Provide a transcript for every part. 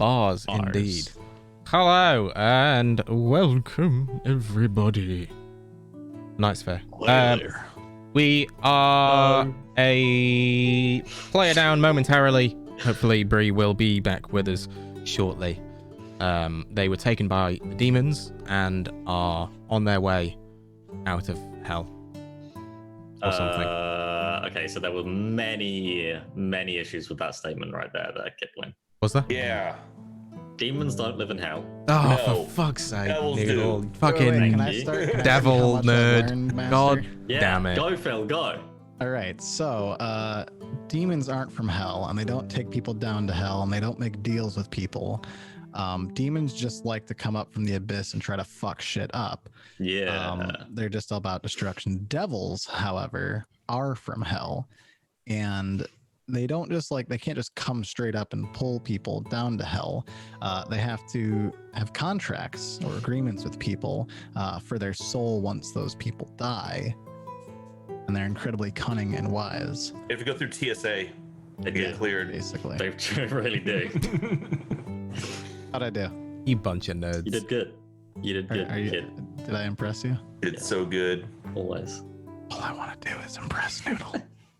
Bars indeed. Hello and welcome everybody. Nightsphear. We are a player down momentarily. Hopefully Bree will be back with us shortly. They were taken by the demons and are on their way out of hell or something. Okay, so there were many issues with that statement right there, Kipling. Was there? Yeah. Demons don't live in hell. Oh, No. for fuck's sake, Devils Noodle. do. Fucking Can I start? Can I devil tell you how much I've nerd. learned, Master? God Yeah, damn it. go, Phil, go. All right, so demons aren't from hell, and they don't take people down to hell, and they don't make deals with people. Demons just like to come up from the abyss and try to fuck shit up. Yeah. They're just all about destruction. Devils, however, are from hell, and they don't just they can't just come straight up and pull people down to hell. They have to have contracts or agreements with people for their soul once those people die. And they're incredibly cunning and wise. If you go through TSA, they get cleared. Basically. They really do. How'd I do? You bunch of nerds. You did good. You did good, kid. Did I impress you? It's so good. Always. All I want to do is impress Noodle.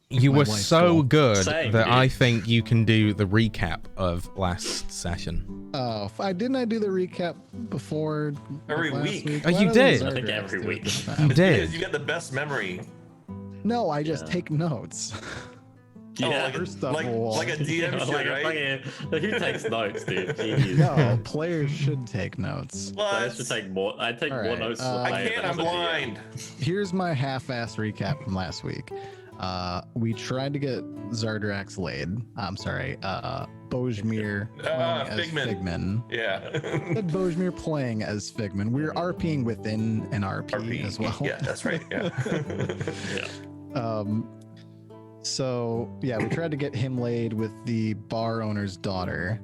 You My were wife's so cool. good Same, that dude. I think you can do the recap of last session. Oh, didn't I do the recap before Every last week. Oh, you Why did? doesn't I think Zardrax every do it week. this You time? did. You got the best memory. No, I just Yeah. take notes. Yeah. First of like all, a DM should, Like a right? fucking- who takes notes, dude? Jeez. no, players should take notes. Players What? should take more. I take more Alright, notes. as a I player I can't. than I'm as a DM. blind. Here's my half-ass recap from last week. We tried to get Zardrax laid. I'm sorry, Bojmir playing as Figment. Figman. Yeah. Said Bojmir playing as Figman. We're RPing within an RP, as well. Yeah, that's right. Yeah. Yeah. So yeah, we tried to get him laid with the bar owner's daughter.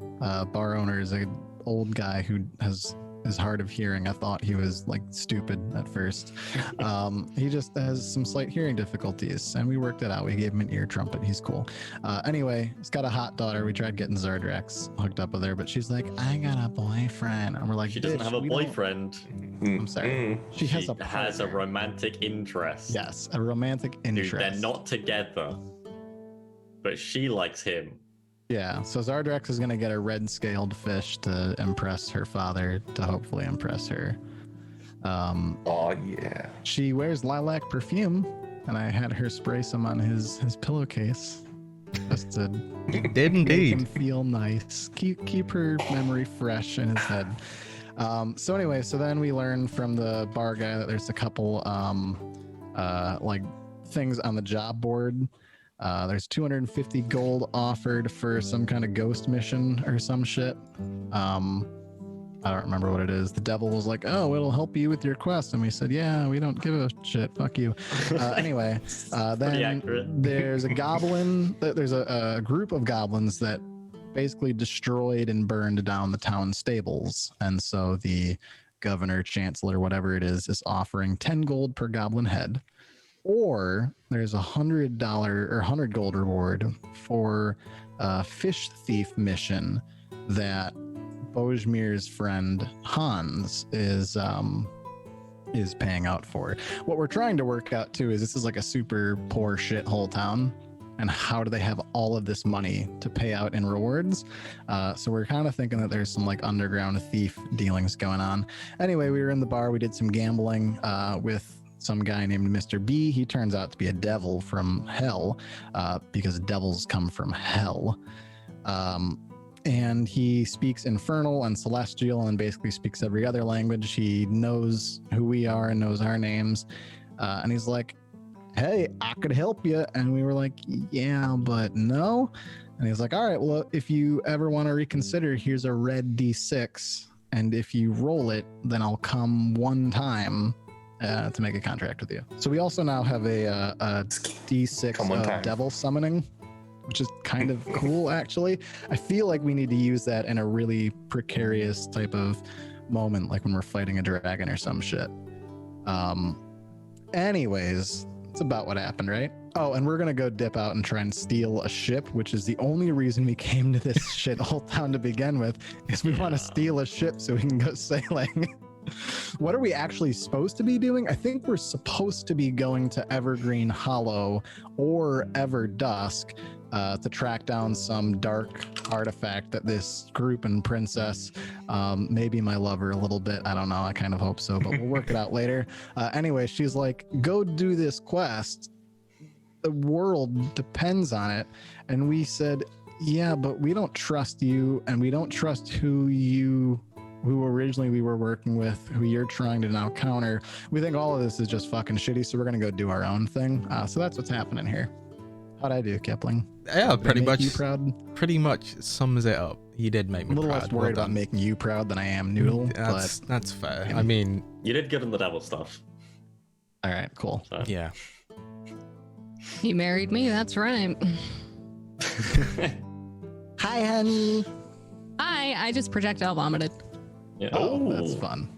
Bar owner is an old guy who is hard of hearing. I thought he was stupid at first. He just has some slight hearing difficulties, and we worked it out. We gave him an ear trumpet. He's cool. Anyway, he's got a hot daughter. We tried getting Zardrax hooked up with her, but she's like, I got a boyfriend. And we're like, She doesn't "Bitch, have a we don't-" boyfriend. I'm sorry. She has She a has a partner. romantic interest. Yes, a romantic interest. Dude, they're not together, but she likes him. Yeah, so Zardrax is gonna get a red scaled fish to impress her father, to hopefully impress her. Oh yeah. She wears lilac perfume, and I had her spray some on his pillowcase just to It did make him indeed. feel nice, keep her memory fresh in his head. So anyway, so then we learn from the bar guy that there's a couple things on the job board. There's 250 gold offered for some kind of ghost mission or some shit. I don't remember what it is. The devil was like, "Oh, it'll help you with your quest," and we said, "Yeah, we don't give a shit. Fuck you." Anyway, Pretty then accurate. there's a goblin. There's a group of goblins that basically destroyed and burned down the town stables, and so the governor, chancellor, whatever it is offering 10 gold per goblin head. Or there's $100 or 100 gold reward for a fish thief mission that Bojmir's friend Hans is paying out for. What we're trying to work out too is this is like a super poor shithole town, and how do they have all of this money to pay out in rewards? So we're kind of thinking that there's some underground thief dealings going on. Anyway, we were in the bar. We did some gambling with some guy named Mr. B. He turns out to be a devil from hell, because devils come from hell. And he speaks Infernal and Celestial and basically speaks every other language. He knows who we are and knows our names. And he's like, "Hey, I could help you." And we were like, "Yeah, but no." And he's like, "All right, well, if you ever want to reconsider, here's a red D6. And if you roll it, then I'll come one time to make a contract with you." So we also now have a D6 Come one of time. devil summoning, which is kind of cool, actually. I feel like we need to use that in a really precarious type of moment, like when we're fighting a dragon or some shit. Anyways, That's about what happened, right? Oh, and we're gonna go dip out and try and steal a ship, which is the only reason we came to this shithole town to begin with, is we want to steal a ship so we can go sailing. What are we actually supposed to be doing? I think we're supposed to be going to Evergreen Hollow or Everdusk to track down some dark artifact that this group and princess, maybe my lover a little bit, I don't know, I kind of hope so, but we'll work it out later. Anyway, she's like, go do this quest. The world depends on it. And we said, yeah, but we don't trust you, and we don't trust who originally we were working with, who you're trying to now counter. We think all of this is just fucking shitty, so we're gonna go do our own thing. So that's what's happening here. How'd I do, Kipling? Yeah, pretty much. You proud? Pretty much sums it up. You did make me I'm a little proud. less worried about making you proud than I am Noodle. That's fair. I mean, you did good on the devil stuff. All right, cool. So. Yeah. He married me. That's right. Hi, honey. I just projectile vomited. Yeah. Oh, that's fun.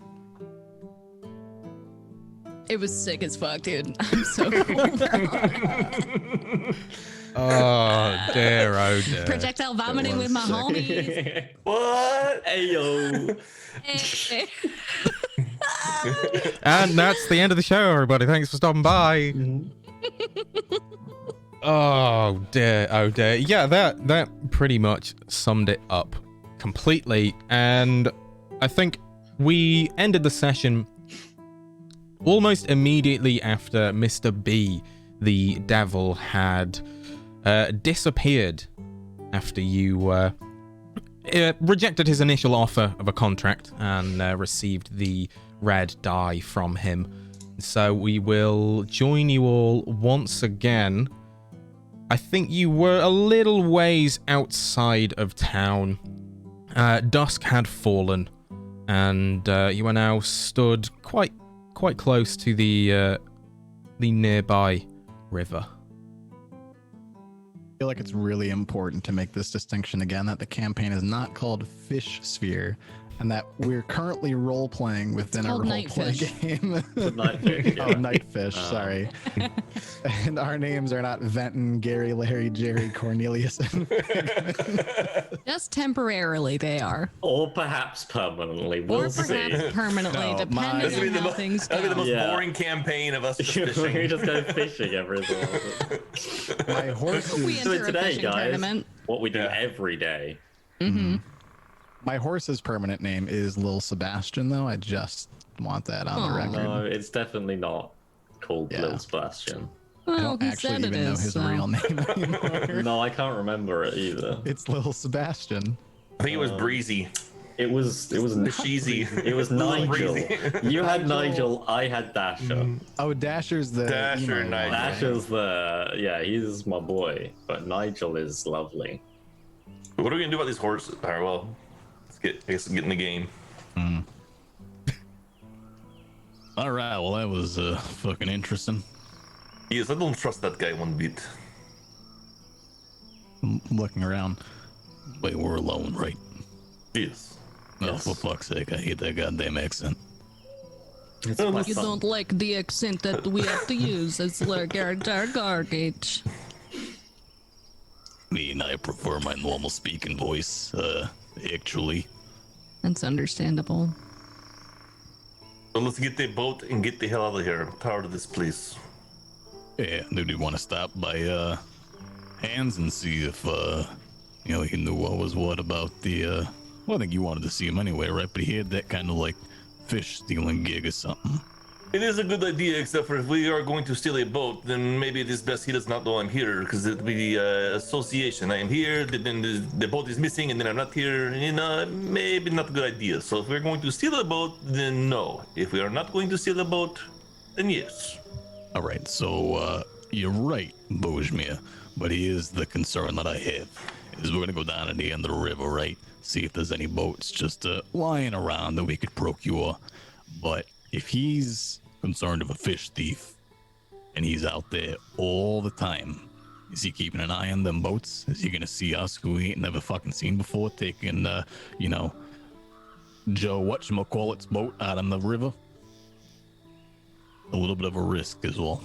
It was sick as fuck, dude. I'm so cool. Oh dear, oh dear. Projectile vomiting with my homies. What? Ayo. Hey. And that's the end of the show, everybody. Thanks for stopping by. Oh dear, oh dear. Yeah, that pretty much summed it up completely. And I think we ended the session almost immediately after Mr. B, the devil, had disappeared after you rejected his initial offer of a contract and received the red die from him. So we will join you all once again. I think you were a little ways outside of town. Dusk had fallen, and you are now stood quite close to the nearby river. I feel like it's really important to make this distinction again, that the campaign is not called Fish Sphere, and that we're currently role-playing within a role-play game. Nightfish, yeah. Oh, Nightfish, sorry. And our names are not Venton, Gary, Larry, Jerry, Cornelius, and Just temporarily, they are. Or perhaps permanently. We'll Or perhaps see. permanently, No, depending on how things That'll be the go. most Yeah. boring campaign of us just we fishing. just go fishing every so often. my horse We is So enter a today, fishing guys, tournament. what we do Yeah. every day. Mm-hmm. my horse's permanent name is Lil Sebastian, though. I just want that on the Aw. record. No, it's definitely not called Yeah. Lil Sebastian. I Well, don't he actually said it even know is. his So. real name anymore. No, I can't remember it either. It's Lil Sebastian. I think it was Breezy. It was Sheezy. it was Little Nigel. Breezy. You had Nigel, I had Dasher. Oh, Dasher's the Dasher, emo one. Nigel. Dasher's he's my boy, but Nigel is lovely. What are we gonna do about these horses? All right, well, get in the game. All right, well, that was fucking interesting. Yes, I don't trust that guy one bit. I'm looking around. Wait, we're alone, right? Yes. Oh, Yes. for fuck's sake, I hate that goddamn accent. It's Oh, quite You fun. don't like the accent that we have to use. It's like our garbage. I mean, I prefer my normal speaking voice, actually. That's understandable. So let's get the boat and get the hell out of here. I'm tired of this place. Yeah, do you want to stop by, Hands and see if, he knew what was what about the, well, I think you wanted to see him anyway, right? But he had that kind of, like, fish stealing gig or something. It is a good idea, except for if we are going to steal a boat, then maybe it is best he does not know I'm here, because it will be association. I am here, then the boat is missing, and then I'm not here. Maybe not a good idea. So if we're going to steal a boat, then no. If we are not going to steal a boat, then yes. All right, so, you're right, Bojmir, but here's the concern that I have, is we're gonna go down to the end of the river, right? See if there's any boats just, lying around that we could procure. But if he's concerned of a fish thief, and he's out there all the time, is he keeping an eye on them boats? Is he gonna see us who he ain't never fucking seen before taking, Joe whatchamacallit's boat out on the river? A little bit of a risk as well.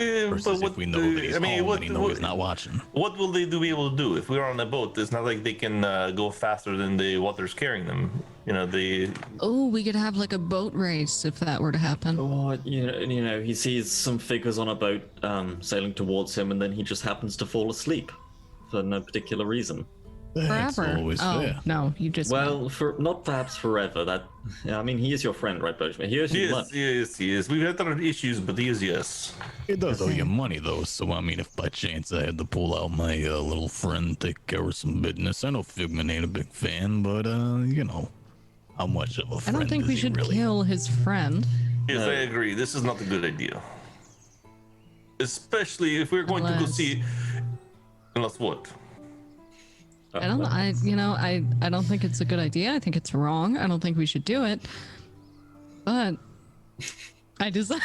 Versus if we know that he's home and he know he's not watching. What will they be able to do if we're on a boat? It's not like they can go faster than the water's carrying them. You know, Oh, we could have like a boat race if that were to happen. Or you know, he sees some figures on a boat sailing towards him, and then he just happens to fall asleep for no particular reason. That's Forever. always Oh, fair. no, you just. Well, for not perhaps forever. That I mean, he is your friend, right, Bojack? He owes you money. he is. We've had other issues, but he is, yes. It does owe you money, though, so I mean, if by chance I had to pull out my little friend, take care of some business, I know Figment ain't a big fan, but, you know, how much of a I friend don't think we is he should really? kill his friend. Yes, I agree. This is not a good idea. Especially if we're going to go Unless- see... Unless what? I don't. I don't think it's a good idea. I think it's wrong. I don't think we should do it. But I just, I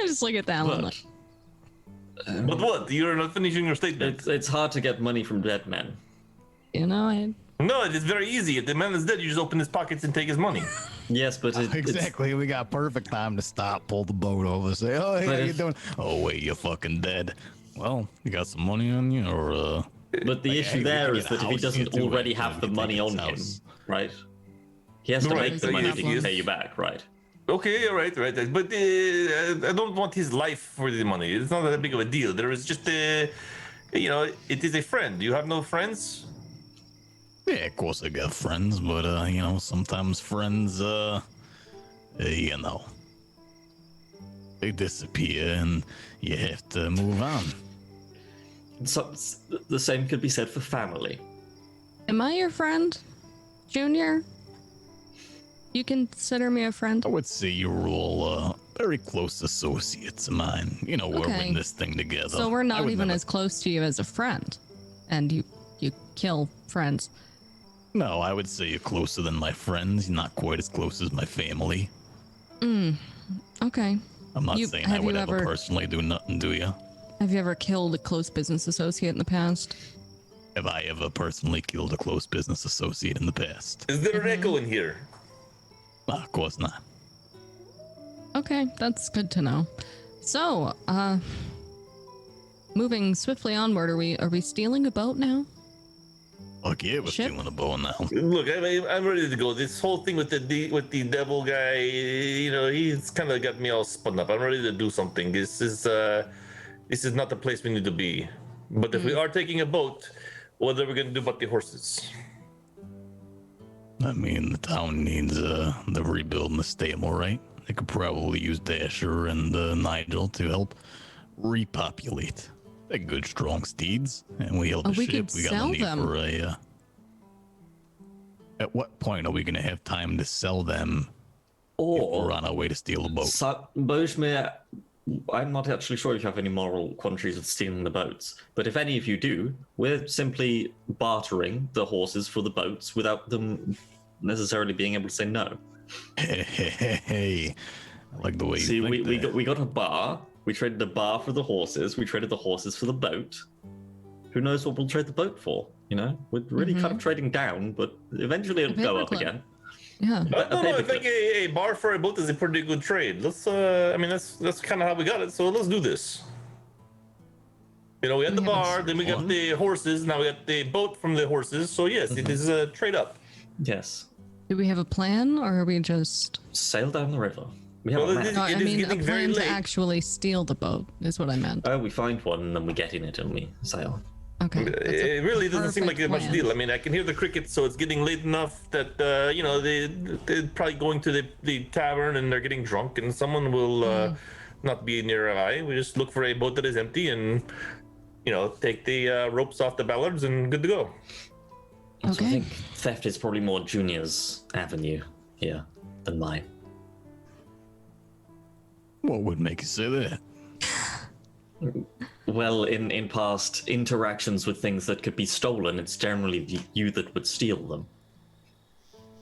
just look at that one like, But what? You're not finishing your statement. It's hard to get money from dead men. No, it's very easy. If the man is dead, you just open his pockets and take his money. Yes, but Exactly, we got perfect time to stop, pull the boat over, say, oh, hey, how But you if- doing? Oh, wait, you're fucking dead. Well, you got some money on you, or, But the Like, issue hey, we there can is get a that if he house doesn't here too, already and have the we can money take on his him, house. right? He has to Right, make the so money yes, to he is. pay you back, right? Okay, all right. But I don't want his life for the money. It's not that big of a deal. There is just a... You know, it is a friend. You have no friends? yeah, of course I got friends, but, you know, sometimes friends, you know, they disappear and you have to move on. So the same could be said for family. am I your friend, Junior? You consider me a friend? I would say you're all very close associates of mine. You know, we're Okay. in this thing together. So we're I not would even never- as close to you as a friend, and you kill friends. No, I would say you're closer than my friends. You're not quite as close as my family. Okay. I'm not saying I have would you ever ever- personally do nothing, do you? Have you ever killed a close business associate in the past? Have I ever personally killed a close business associate in the past? Is there an echo in here? Of course not. Okay, that's good to know. So, moving swiftly onward, are we stealing a boat now? Fuck yeah, we're Ship? stealing a bow now. Look, I'm ready to go. This whole thing with the devil guy, you know, he's kind of got me all spun up. I'm ready to do something. This is not the place we need to be. But if we are taking a boat, what are we gonna do about the horses? I mean, the town needs the rebuilding the stable, right? They could probably use Dasher and Nigel to help repopulate. They're good, strong steeds, and we help Oh, a we ship. could We got sell no need them. for a. At what point are we gonna have time to sell them? If Or we're on our way to steal a boat. Bojack, I'm not actually sure if you have any moral quandaries with stealing the boats, but if any of you do, we're simply bartering the horses for the boats without them necessarily being able to say no. Hey, I like the way you See, think we got a bar. We traded the bar for the horses. We traded the horses for the boat. Who knows what we'll trade the boat for? You know, we're really kind of trading down, but eventually it'll go up paperclip. again. Yeah. I think a bar for a boat is a pretty good trade. Let's that's kind of how we got it. So let's do this. You know, we had the We have a bar, then we got the horses. Now we got the boat from the horses. So yes, it is a trade up. Yes. Do we have a plan, or are we just? Sail down the river. We have Well, a it map. is- No, I It mean a getting very plan to late. actually steal the boat is what I meant. Oh, we find one and then we get in it and we sail. Okay. that's a It really doesn't seem like perfect a much plan. deal. I mean, I can hear the crickets, so it's getting late enough that you know they're probably going to the tavern and they're getting drunk, and someone will not be nearby. We just look for a boat that is empty and you know take the ropes off the ballards and good to go. So I Okay. think theft is probably more Junior's avenue here than mine. What would make you say that? Well, in past interactions with things that could be stolen, it's generally you that would steal them.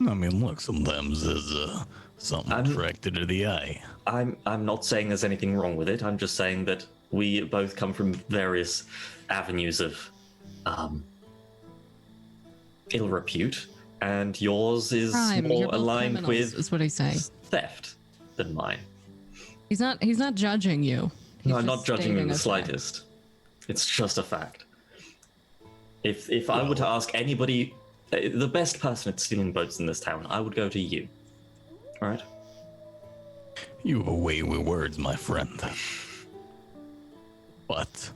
I mean, look, sometimes there's something attracted to the eye. I'm not saying there's anything wrong with it. I'm just saying that we both come from various avenues of ill repute, and yours is Crime. more You're both aligned criminals, with is what he's saying. theft than mine. He's not judging you. No, He's I'm just not judging you in stating the a fact. slightest. It's just a fact. If I were to ask anybody, the best person at stealing boats in this town, I would go to you. All right? You have a way with words, my friend. But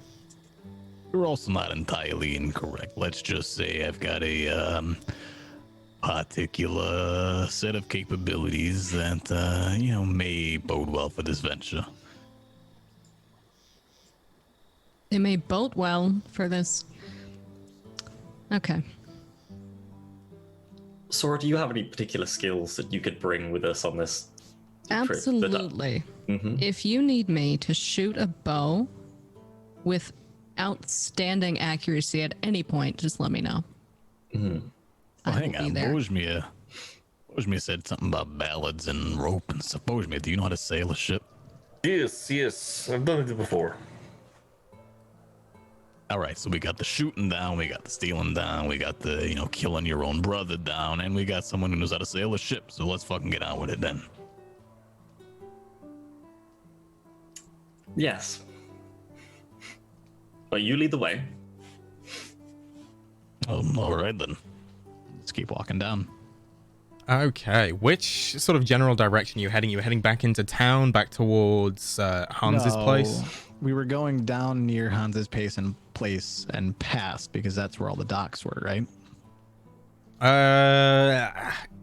you're also not entirely incorrect. Let's just say I've got a particular set of capabilities that may bode well for this venture. It may bode well for this. Okay. Sora, do you have any particular skills that you could bring with us on this trip? Absolutely. If you need me to shoot a bow with outstanding accuracy at any point, just let me know. Well, hang will be on, there. Bojmir said something about ballads and rope and stuff. Bojmir, do you know how to sail a ship? Yes, I've done it before. All right, so we got the shooting down, we got the stealing down, we got the, killing your own brother down, and we got someone who knows how to sail a ship. So let's fucking get on with it then. Yes. But you lead the way. All right then. Let's keep walking down. Okay, which sort of general direction are you heading? You heading back into town, back towards Hans's place? We were going down near Hans's place and past because that's where all the docks were, right?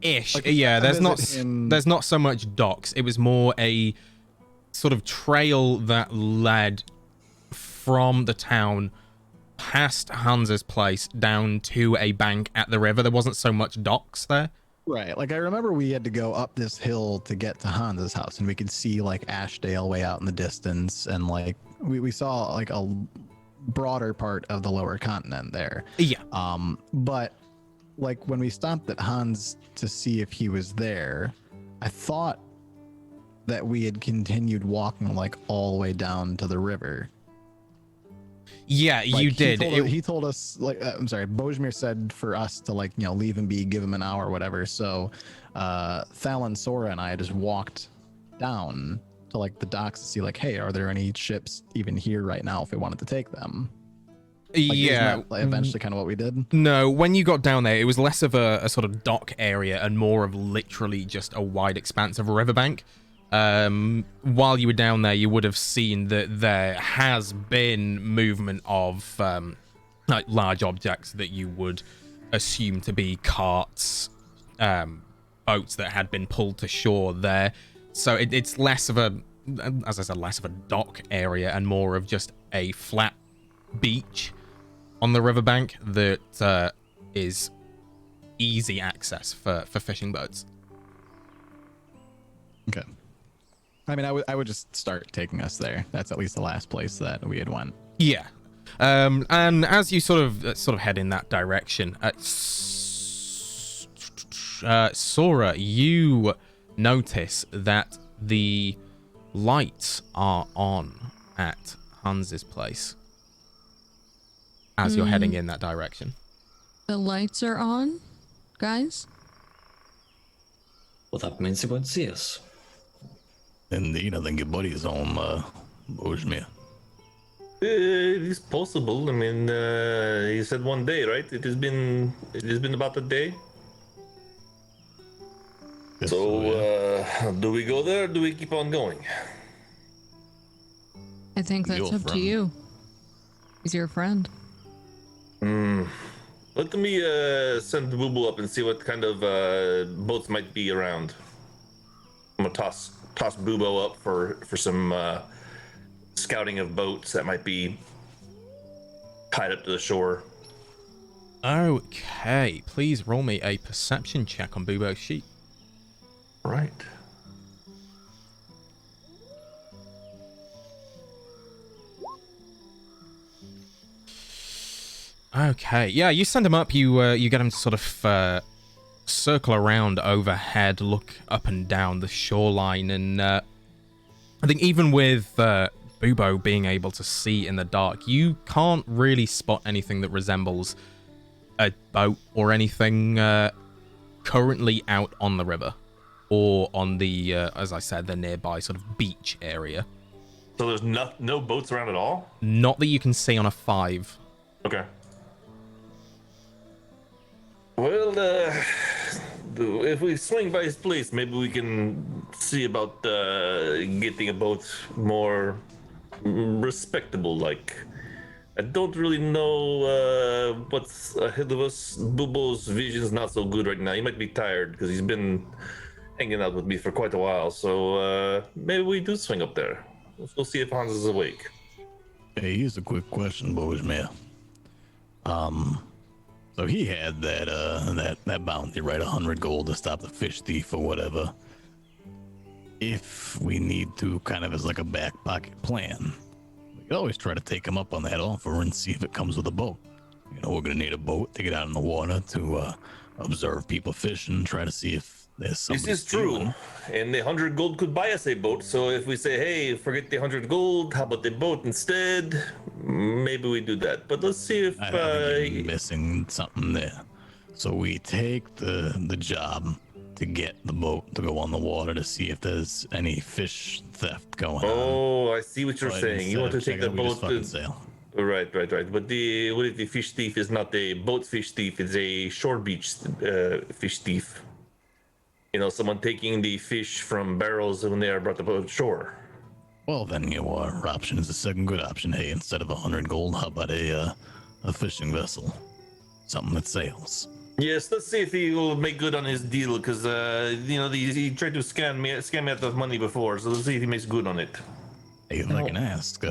Ish. Like, Yeah, there's him- not so much docks. It was more a sort of trail that led from the town past Hans's place down to a bank at the river. There wasn't so much docks there. Right. Like I remember we had to go up this hill to get to Hans's house, and we could see like Ashdale way out in the distance, and like we saw like a broader part of the lower continent there. Yeah. But like when we stopped at Hans to see if he was there, I thought that we had continued walking like all the way down to the river. Yeah, Like, you did. He told us, like, I'm sorry, Bojmir said for us to, like, leave him be, give him an hour or whatever. So, Thalon, Sora, and I just walked down to, like, the docks to see, like, hey, are there any ships even here right now if we wanted to take them? Like, yeah. isn't that eventually kind of what we did? No, when you got down there, it was less of a sort of dock area and more of literally just a wide expanse of a riverbank. While you were down there, you would have seen that there has been movement of like large objects that you would assume to be carts, boats that had been pulled to shore there. So it's less of a, as I said, less of a dock area and more of just a flat beach on the riverbank that is easy access for fishing boats. Okay. I mean, I would just start taking us there. That's at least the last place that we had went. Yeah. And as you sort of head in that direction, Sora, you notice that the lights are on at Hans's place as you're heading in that direction. The lights are on, guys? Well, that means he won't see us. Indeed, I think your buddy is home, Bojmir. It is possible. I mean, he said one day, right? It has been about a day. Yes, So, do we go there or do we keep on going? I think that's Your up to friend. you. He's your friend. Let me send Boo up and see what kind of boats might be around. I'm gonna toss Boobo up for some scouting of boats that might be tied up to the shore. Okay, please roll me a perception check on Boobo's sheet. Right. Okay, yeah, you send him up. You get him to sort of circle around overhead, look up and down the shoreline, and I think even with Boobo being able to see in the dark, you can't really spot anything that resembles a boat or anything currently out on the river or on the, as I said, the nearby sort of beach area. So there's no boats around at all? Not that you can see on a 5. Okay. Well, if we swing by his place, maybe we can see about getting a boat more respectable. Like, I don't really know what's ahead of us. Bubo's vision's not so good right now. He might be tired because he's been hanging out with me for quite a while. So maybe we do swing up there. Let's go see if Hans is awake. Hey, here's a quick question, Bojmir. So he had that bounty, right? 100 gold to stop the fish thief or whatever. If we need to, kind of as like a back pocket plan, we could always try to take him up on that offer and see if it comes with a boat. You know, we're gonna need a boat to get out in the water to observe people fishing, try to see if there's somebody. This is true, and the 100 gold could buy us a boat. So if we say, hey, forget the 100 gold, how about the boat instead? Maybe we do that. But let's see if I think you're missing something there. So we take the job to get the boat to go on the water to see if there's any fish theft going on. Oh, I see what you're saying. You want to take the boat to sail. Right. But the fish thief is not a boat fish thief, it's a shore beach fish thief. You know, someone taking the fish from barrels when they are brought to shore. Well, then your option is the second good option. Hey, instead of 100 gold, how about a fishing vessel? Something that sails. Yes, let's see if he will make good on his deal, because you know he tried to scam me out of money before. So let's see if he makes good on it. Hey, if I can ask,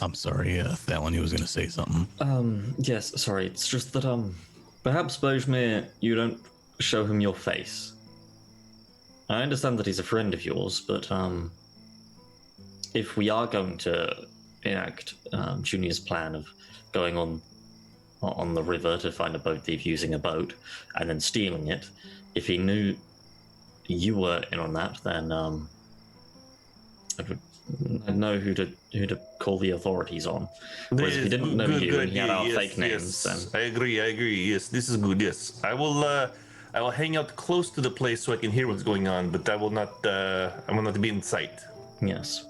I'm sorry, Thalon, you was gonna say something. Yes, sorry. It's just that perhaps Bojmir, you don't show him your face. I understand that he's a friend of yours, but if we are going to enact Junior's plan of going on the river to find a boat thief using a boat and then stealing it, if he knew you were in on that, then I'd know who to call the authorities on. Whereas if he didn't know you and he had our fake names, then I agree. Yes, this is good. Yes, I will hang out close to the place so I can hear what's going on, but I will not be in sight. yes.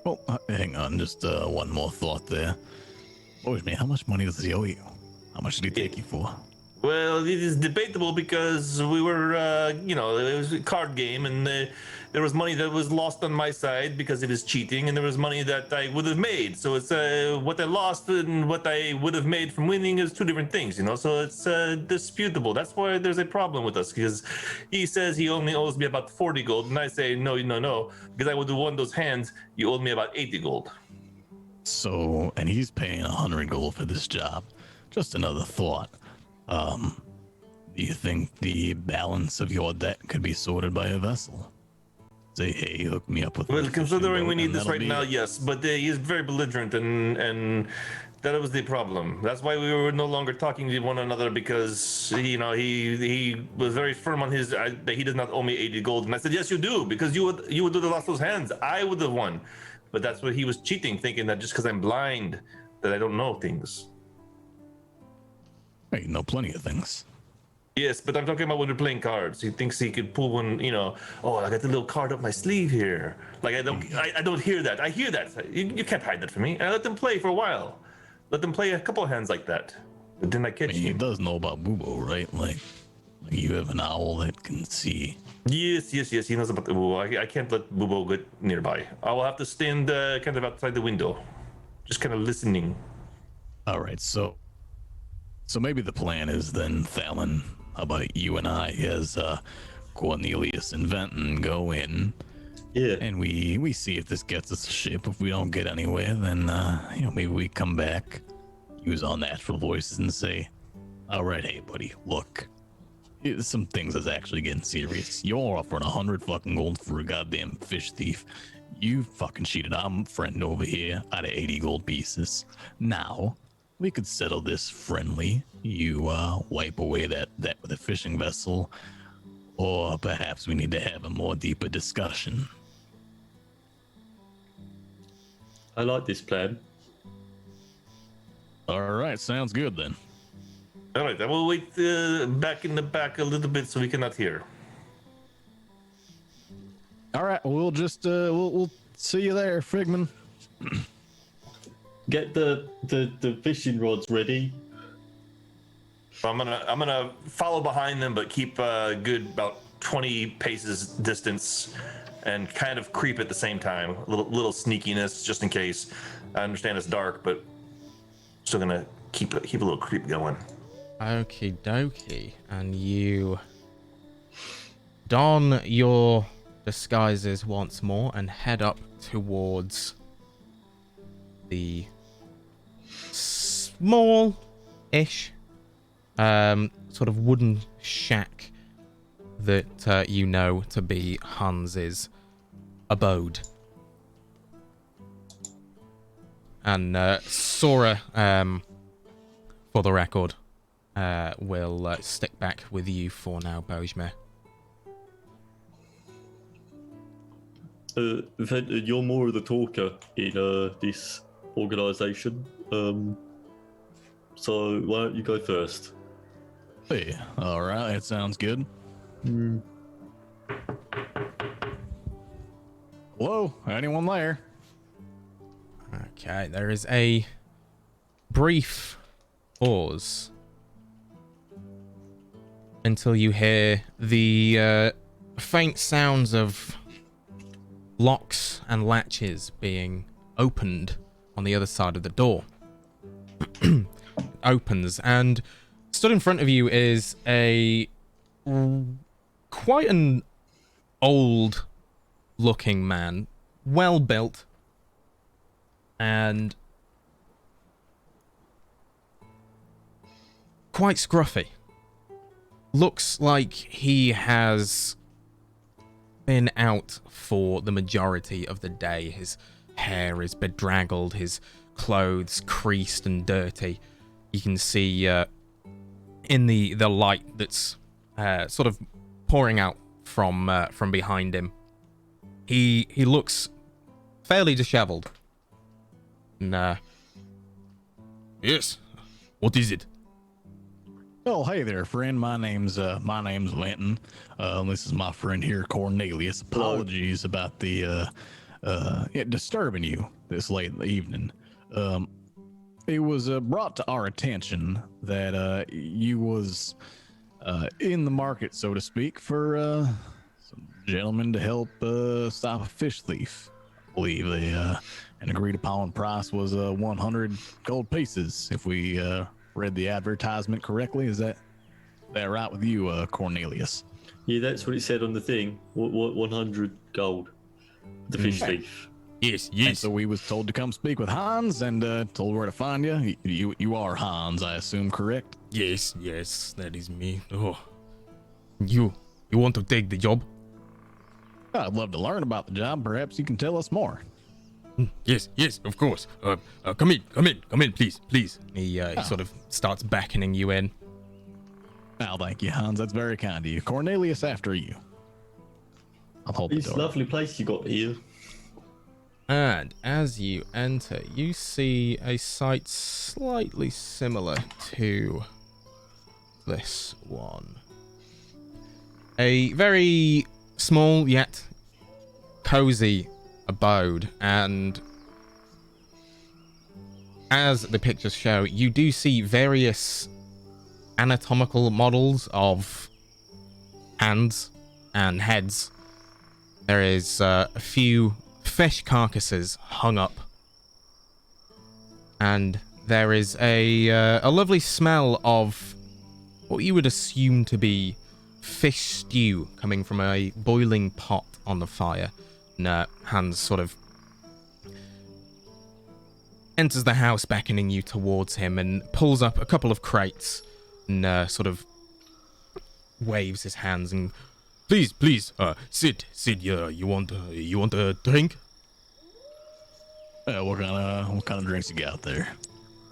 Well, hang on, just one more thought there. Bojmir, how much money does he owe you? How much did he take you for? Well, it is debatable because we were, it was a card game, and there was money that was lost on my side because it is cheating, and there was money that I would have made. So it's what I lost and what I would have made from winning is two different things, you know. So it's disputable. That's why there's a problem with us, because he says he only owes me about 40 gold, and I say no, because I would have won those hands. You owed me about 80 gold. So, and he's paying 100 gold for this job. Just another thought. Do you think the balance of your debt could be sorted by a vessel? Say, hey, hook me up with. Well, considering we need this right now, yes, but he is very belligerent, and that was the problem. That's why we were no longer talking to one another, because he was very firm on his that he does not owe me 80 gold, and I said, yes, you do, because you would have lost those hands. I would have won, but that's what he was cheating, thinking that just because I'm blind that I don't know things. Hey, you know plenty of things. Yes, but I'm talking about when we're playing cards. He thinks he could pull one, oh, I got the little card up my sleeve here. Like, I don't hear that. I hear that. You can't hide that from me. And I let them play for a while. Let them play a couple of hands like that. But then I catch He him. does know about Bubo, right? Like you have an owl that can see. Yes. He knows about the Bubo. I can't let Bubo get nearby. I will have to stand kind of outside the window. Just kind of listening. All right, so maybe the plan is then, Thalon, how about you and I, as Cornelius and Venton, go in, and we see if this gets us a ship. If we don't get anywhere, then maybe we come back, use our natural voices, and say, "All right, hey buddy, look, here's some things that's actually getting serious. You're offering 100 fucking gold for a goddamn fish thief. You fucking cheated. I'm a friend over here out of 80 gold pieces. Now." We could settle this friendly. You wipe away that with a fishing vessel, or perhaps we need to have a more deeper discussion. I like this plan. All right, sounds good then. All right, I will wait back in the back a little bit so we cannot hear. All right, we'll just we'll see you there, Figman. Get the fishing rods ready. I'm gonna follow behind them, but keep a good about 20 paces distance, and kind of creep at the same time. A little sneakiness, just in case. I understand it's dark, but still gonna keep a little creep going. Okie dokie. And you don your disguises once more and head up towards the small-ish sort of wooden shack that you know to be Hans's abode. And Sora, for the record, will stick back with you for now, Bojmir. You're more of the talker in this organization. So why don't you go first? Hey, all right, that sounds good. Hello, anyone there? Okay, there is a brief pause until you hear the faint sounds of locks and latches being opened on the other side of the door. Opens, and stood in front of you is a quite an old looking man, well built, and quite scruffy. Looks like he has been out for the majority of the day. His hair is bedraggled, his clothes creased and dirty. You can see in the light that's sort of pouring out from behind him. He looks fairly disheveled. And, yes. What is it? Oh, hey there, friend. My name's Linton. This is my friend here, Cornelius. Apologies about the disturbing you this late in the evening. It was brought to our attention that you was in the market, so to speak, for some gentlemen to help stop a fish thief. I believe an agreed upon price was 100 gold pieces, if we read the advertisement correctly. Is that right with you, Cornelius? Yeah, that's what it said on the thing. 100 gold. The fish thief. Yes. And so we was told to come speak with Hans, and told where to find you. You are Hans, I assume, correct? Yes, that is me. Oh, you want to take the job? I'd love to learn about the job. Perhaps you can tell us more. Yes, of course. Come in, please. He sort of starts beckoning you in. Oh, thank you, Hans. That's very kind of you. Cornelius, after you. I'll hold the door. It's a lovely place you got here. And as you enter, you see a sight slightly similar to this one. A very small yet cozy abode, and as the pictures show, you do see various anatomical models of hands and heads. There is a few fish carcasses hung up, and there is a lovely smell of what you would assume to be fish stew coming from a boiling pot on the fire. And Hans sort of enters the house, beckoning you towards him, and pulls up a couple of crates and sort of waves his hands and please, sit. You want a drink? What kind of drinks you got there?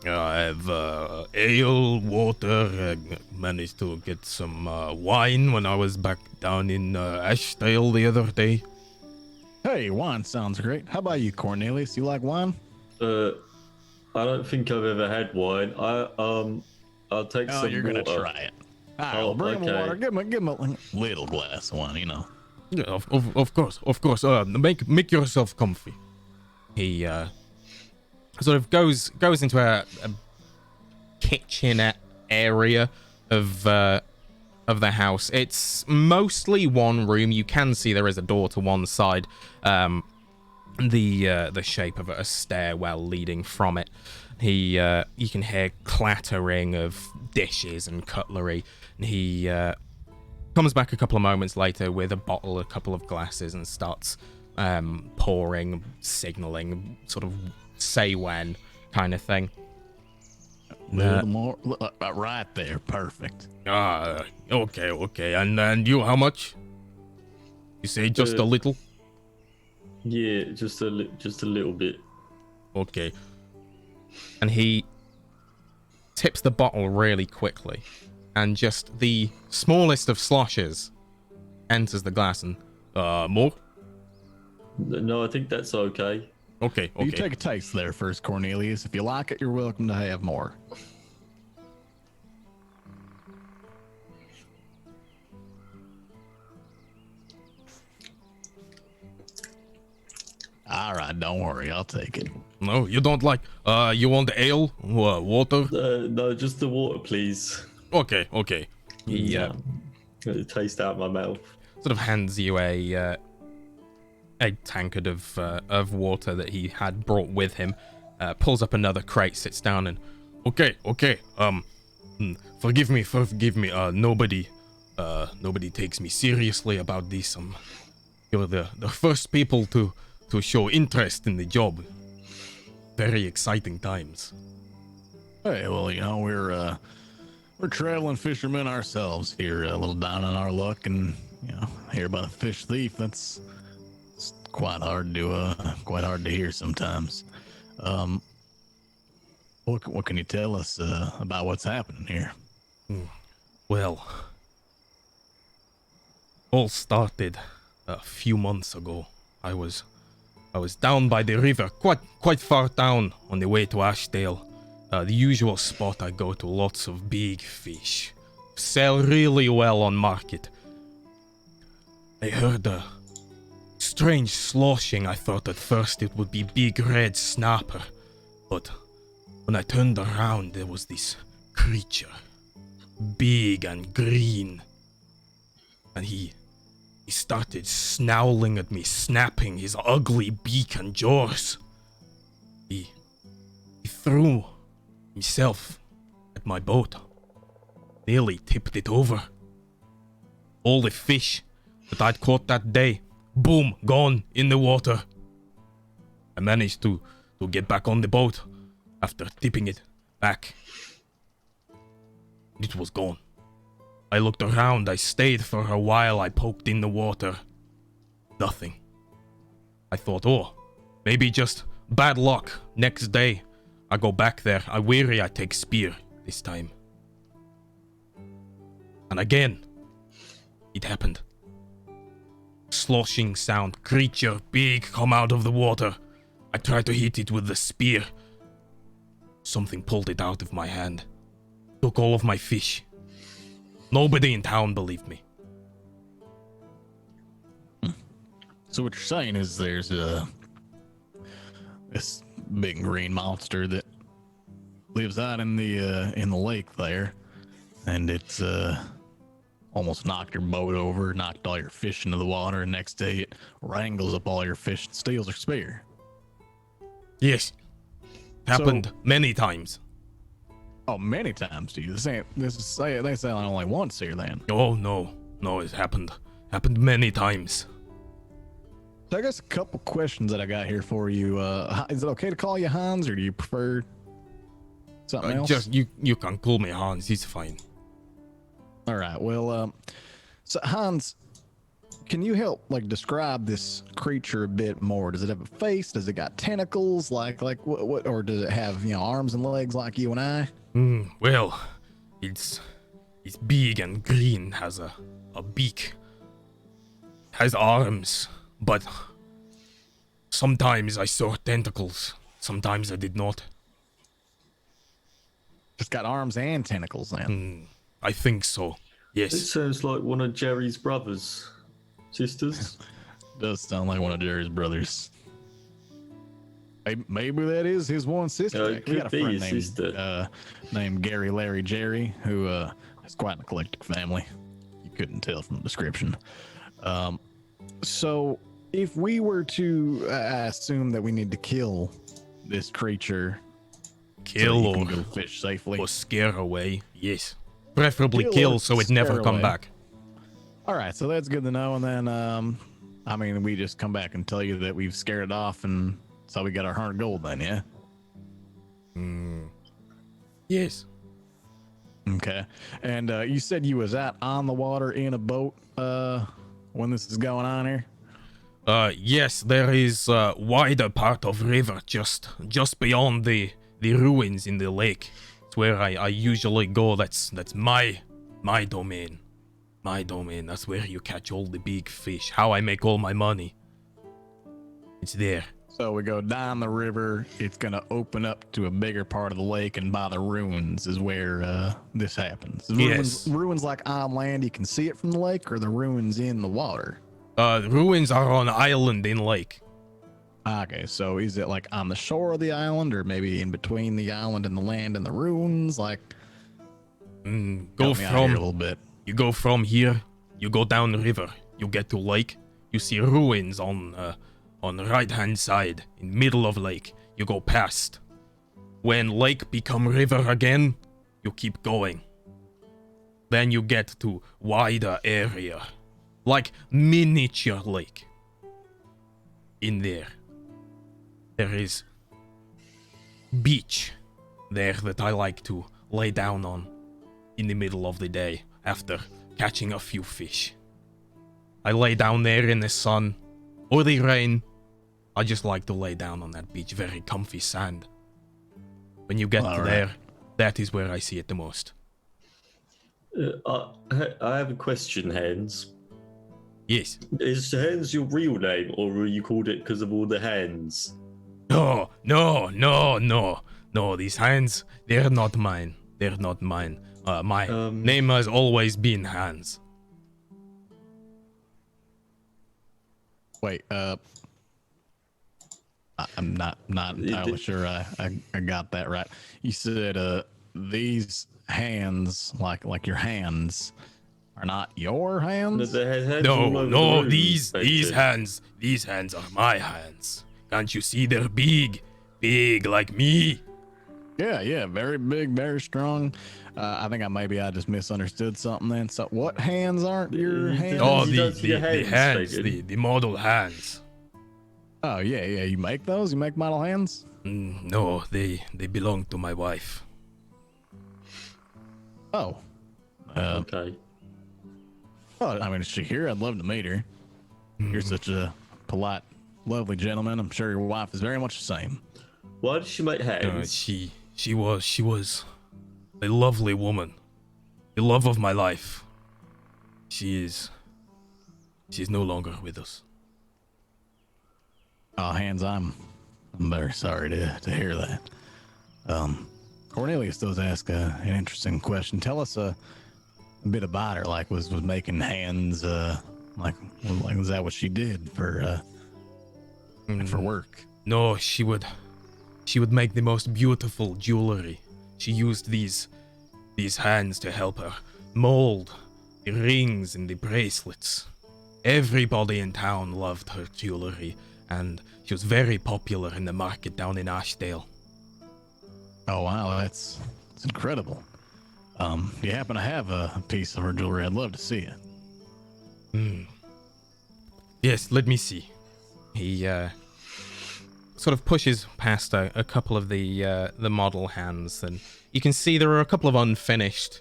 I have ale, water. Managed to get some wine when I was back down in Ashdale the other day. Hey, wine sounds great. How about you, Cornelius? You like wine? I don't think I've ever had wine. I'll take some. Oh, you're gonna water. try it. I'll bring him water. Give him a little glass of wine, you know. Yeah, of course. Make yourself comfy. He sort of goes into a kitchenette area of the house. It's mostly one room. You can see there is a door to one side. The shape of a stairwell leading from it. You can hear clattering of dishes and cutlery. And he comes back a couple of moments later with a bottle, a couple of glasses, and starts pouring, signaling, sort of say when kind of thing. Little more, right there, perfect. Okay. And you, how much? You say just a little? Yeah, just a little bit. Okay. And he tips the bottle really quickly, and just the smallest of sloshes enters the glass. And more? No, I think that's okay. Okay. You take a taste there first, Cornelius. If you like it, you're welcome to have more. All right, don't worry, I'll take it. No, you don't like. You want ale? Water? No, just the water, please. Okay. He It tastes out my mouth. sort of hands you a tankard of water that he had brought with him. Pulls up another crate, sits down, and okay. Forgive me. Nobody takes me seriously about this. You're the first people to show interest in the job. Very exciting times. Hey, well, you know, we're traveling fishermen ourselves here, a little down on our luck, and you know, hear about a fish thief. It's quite hard to hear sometimes. What can you tell us about what's happening here? Well, all started a few months ago. I was down by the river, quite far down on the way to Ashdale. The usual spot I go to, lots of big fish. Sell really well on market. I heard a strange sloshing. I thought at first it would be big red snapper, but when I turned around there was this creature, big and green, and he started snarling at me, snapping his ugly beak and jaws. He threw himself at my boat, nearly tipped it over. All the fish that I'd caught that day, boom, gone in the water. I managed to get back on the boat after tipping it back. It was gone. I looked around, I stayed for a while, I poked in the water. Nothing. I thought, maybe just bad luck. Next day, I go back there, I weary, I take spear this time. And again, it happened. Sloshing sound, creature, big, come out of the water. I tried to hit it with the spear. Something pulled it out of my hand. Took all of my fish. Nobody in town believed me. So what you're saying is there's this big green monster that lives out in the lake there, and it's almost knocked your boat over, knocked all your fish into the water, and next day it wrangles up all your fish and steals your spear. Yes. Happened many times. Oh, many times to you. They say only once here then. Oh, no, it happened many times. So I guess a couple questions that I got here for you. Is it okay to call you Hans, or do you prefer something else? Just you can call me Hans, it's fine. All right. Well, so Hans, can you help describe this creature a bit more? Does it have a face? Does it got tentacles? Like what? Or does it have arms and legs like you and I? Well, it's big and green, has a beak, has arms, but sometimes I saw tentacles, sometimes I did not. Just got arms and tentacles then. I think so, It yes. sounds like one of Jerry's brothers, sisters. Does sound like one of Jerry's brothers. Maybe that is his one sister. It We got a could be friend his sister. named Gary, Larry, Jerry, who has quite an eclectic family. You couldn't tell from the description. So if we were to assume that we need to kill this creature, Kill so that he or, can go fish safely. or scare away. Yes. Preferably Kill kill or so it never scare come away. back. All right, so that's good to know. And then, I mean, we just come back and tell you that we've scared it off, and so we got our 100 gold then, yeah? Yes. Okay. And you said you was out on the water in a boat when this is going on here? Yes, there is a wider part of river just beyond the ruins in the lake. It's where I usually go. That's my domain. My domain. That's where you catch all the big fish. How I make all my money. It's there. So we go down the river. It's going to open up to a bigger part of the lake, and by the ruins is where this happens. The Yes. Ruins like on land, you can see it from the lake, or the ruins in the water? The ruins are on island in lake. Okay, so is it like on the shore of the island, or maybe in between the island and the land and the ruins? Like, Go help me out here a from little bit. you go from here. You go down the river. You get to lake. You see ruins on the right hand side in middle of lake. You go past. When lake become river again, you keep going. Then you get to wider area, like miniature lake. In there is beach there that I like to lay down on in the middle of the day after catching a few fish. I lay down there in the sun or the rain. I just like to lay down on that beach, very comfy sand. When you get All right. there, that is where I see it the most. I have a question, Hans. Yes. Is Hans your real name, or were you called it because of all the hands? No, these hands, they're not mine. They're not mine. My name has always been Hans. Wait, I'm not entirely sure I got that right. You said these hands, like your hands, are not your hands? No, these hands are my hands. Can't you see they're big like me? Yeah, very big, very strong. I think I just misunderstood something then. So what hands aren't your hands? Oh, He does your hands, Fagan. the model hands. Oh yeah, you make those? You make model hands? No, they belong to my wife. Oh. Okay. Well, I mean, is she here? I'd love to meet her. You're such a polite, lovely gentleman. I'm sure your wife is very much the same. Why did she make hands? She was a lovely woman, the love of my life. She's no longer with us. Oh, Hans, I'm very sorry to hear that. Cornelius does ask an interesting question. Tell us a bit about her. Like, was making hands. Like was that what she did for work? No, she would make the most beautiful jewelry. She used these hands to help her mold the rings and the bracelets. Everybody in town loved her jewelry, and she was very popular in the market down in Ashdale. Oh wow, that's incredible. Do you happen to have a piece of her jewelry? I'd love to see it. Yes, let me see. He sort of pushes past a couple of the model hands, and you can see there are a couple of unfinished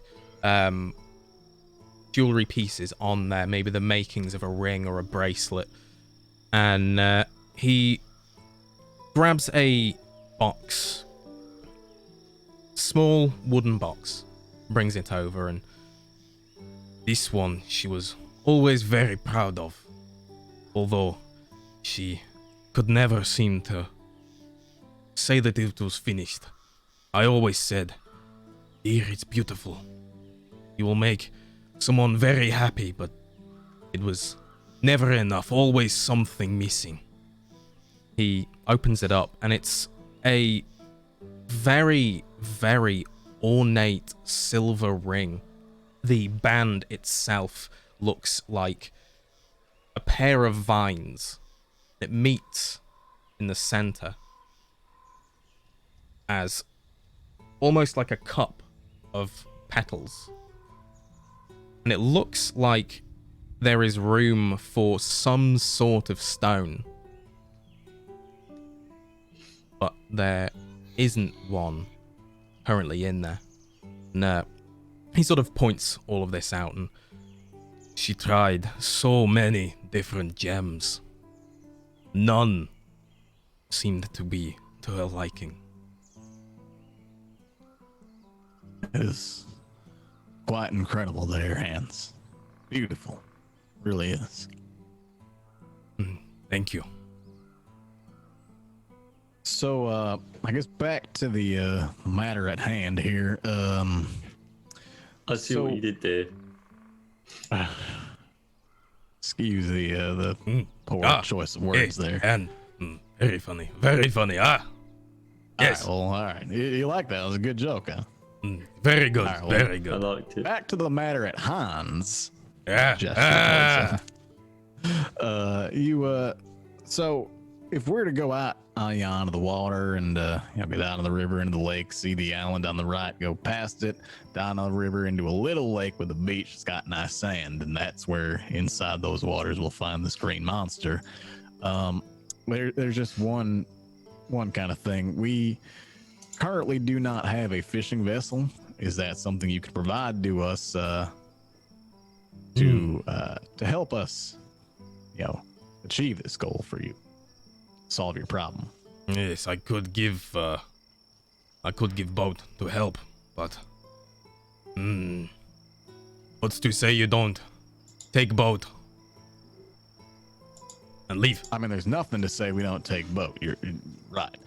jewelry pieces on there, maybe the makings of a ring or a bracelet. And he grabs a box, small wooden box, brings it over, and this one she was always very proud of, although she could never seem to say that it was finished. I always said, "Dear, it's beautiful. You will make someone very happy," but it was never enough, always something missing. He opens it up, and it's a very, very ornate silver ring. The band itself looks like a pair of vines that meets in the center as almost like a cup of petals. And it looks like there is room for some sort of stone. But there isn't one currently in there. And he sort of points all of this out, and she tried so many different gems. None seemed to be to her liking. It is quite incredible there, Hans. Beautiful. Really is. Thank you. So, I guess back to the matter at hand here. I see what you did there. Excuse the poor choice of words there. And very funny. Very funny. Yes. All right. You like that? It was a good joke, huh? Very good. All right, very I good. liked it. Back to the matter at Hans. Yeah. So if we're to go out onto the water and get down to the river into the lake, see the island on the right, go past it, down on the river into a little lake with a beach that's got nice sand, and that's where inside those waters we'll find this green monster. There's just one kind of thing. We currently do not have a fishing vessel. Is that something you could provide to us to help us, achieve this goal for you, solve your problem? Yes, I could give boat to help, but what's to say you don't take boat and leave? I mean, there's nothing to say we don't take boat. You're right.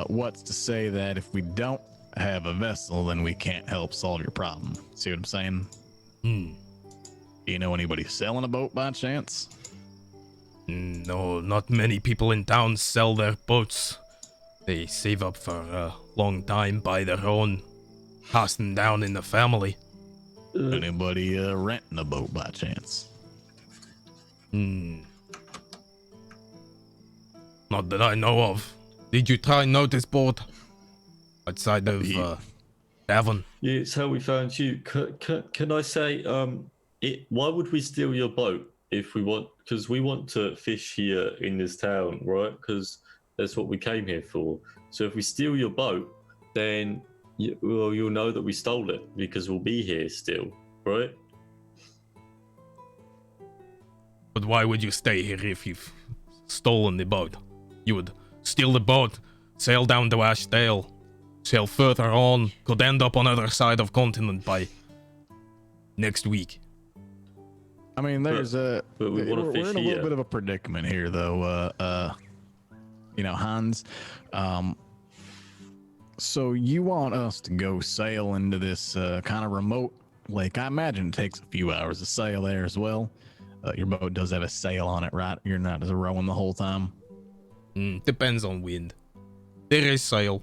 What's to say that if we don't have a vessel, then we can't help solve your problem? See what I'm saying? Do you know anybody selling a boat by chance? No, not many people in town sell their boats. They save up for a long time, buy their own, pass them down in the family. Anybody renting a boat by chance? Not that I know of. Did you try notice boat outside of Davon? Yeah, it's how we found you. Can I say, why would we steal your boat if we want? Because we want to fish here in this town, right? Because that's what we came here for. So if we steal your boat, then you'll know that we stole it because we'll be here still, right? But why would you stay here if you've stolen the boat? You would steal the boat, sail down to Ashdale, sail further on, could end up on other side of continent by next week. I mean, there's but we want to we're fish in a here. little bit of a predicament here, though. Hans. So you want us to go sail into this kind of remote lake? I imagine it takes a few hours to sail there as well. Your boat does have a sail on it, right? You're not just rowing the whole time. Depends on wind. There is sail.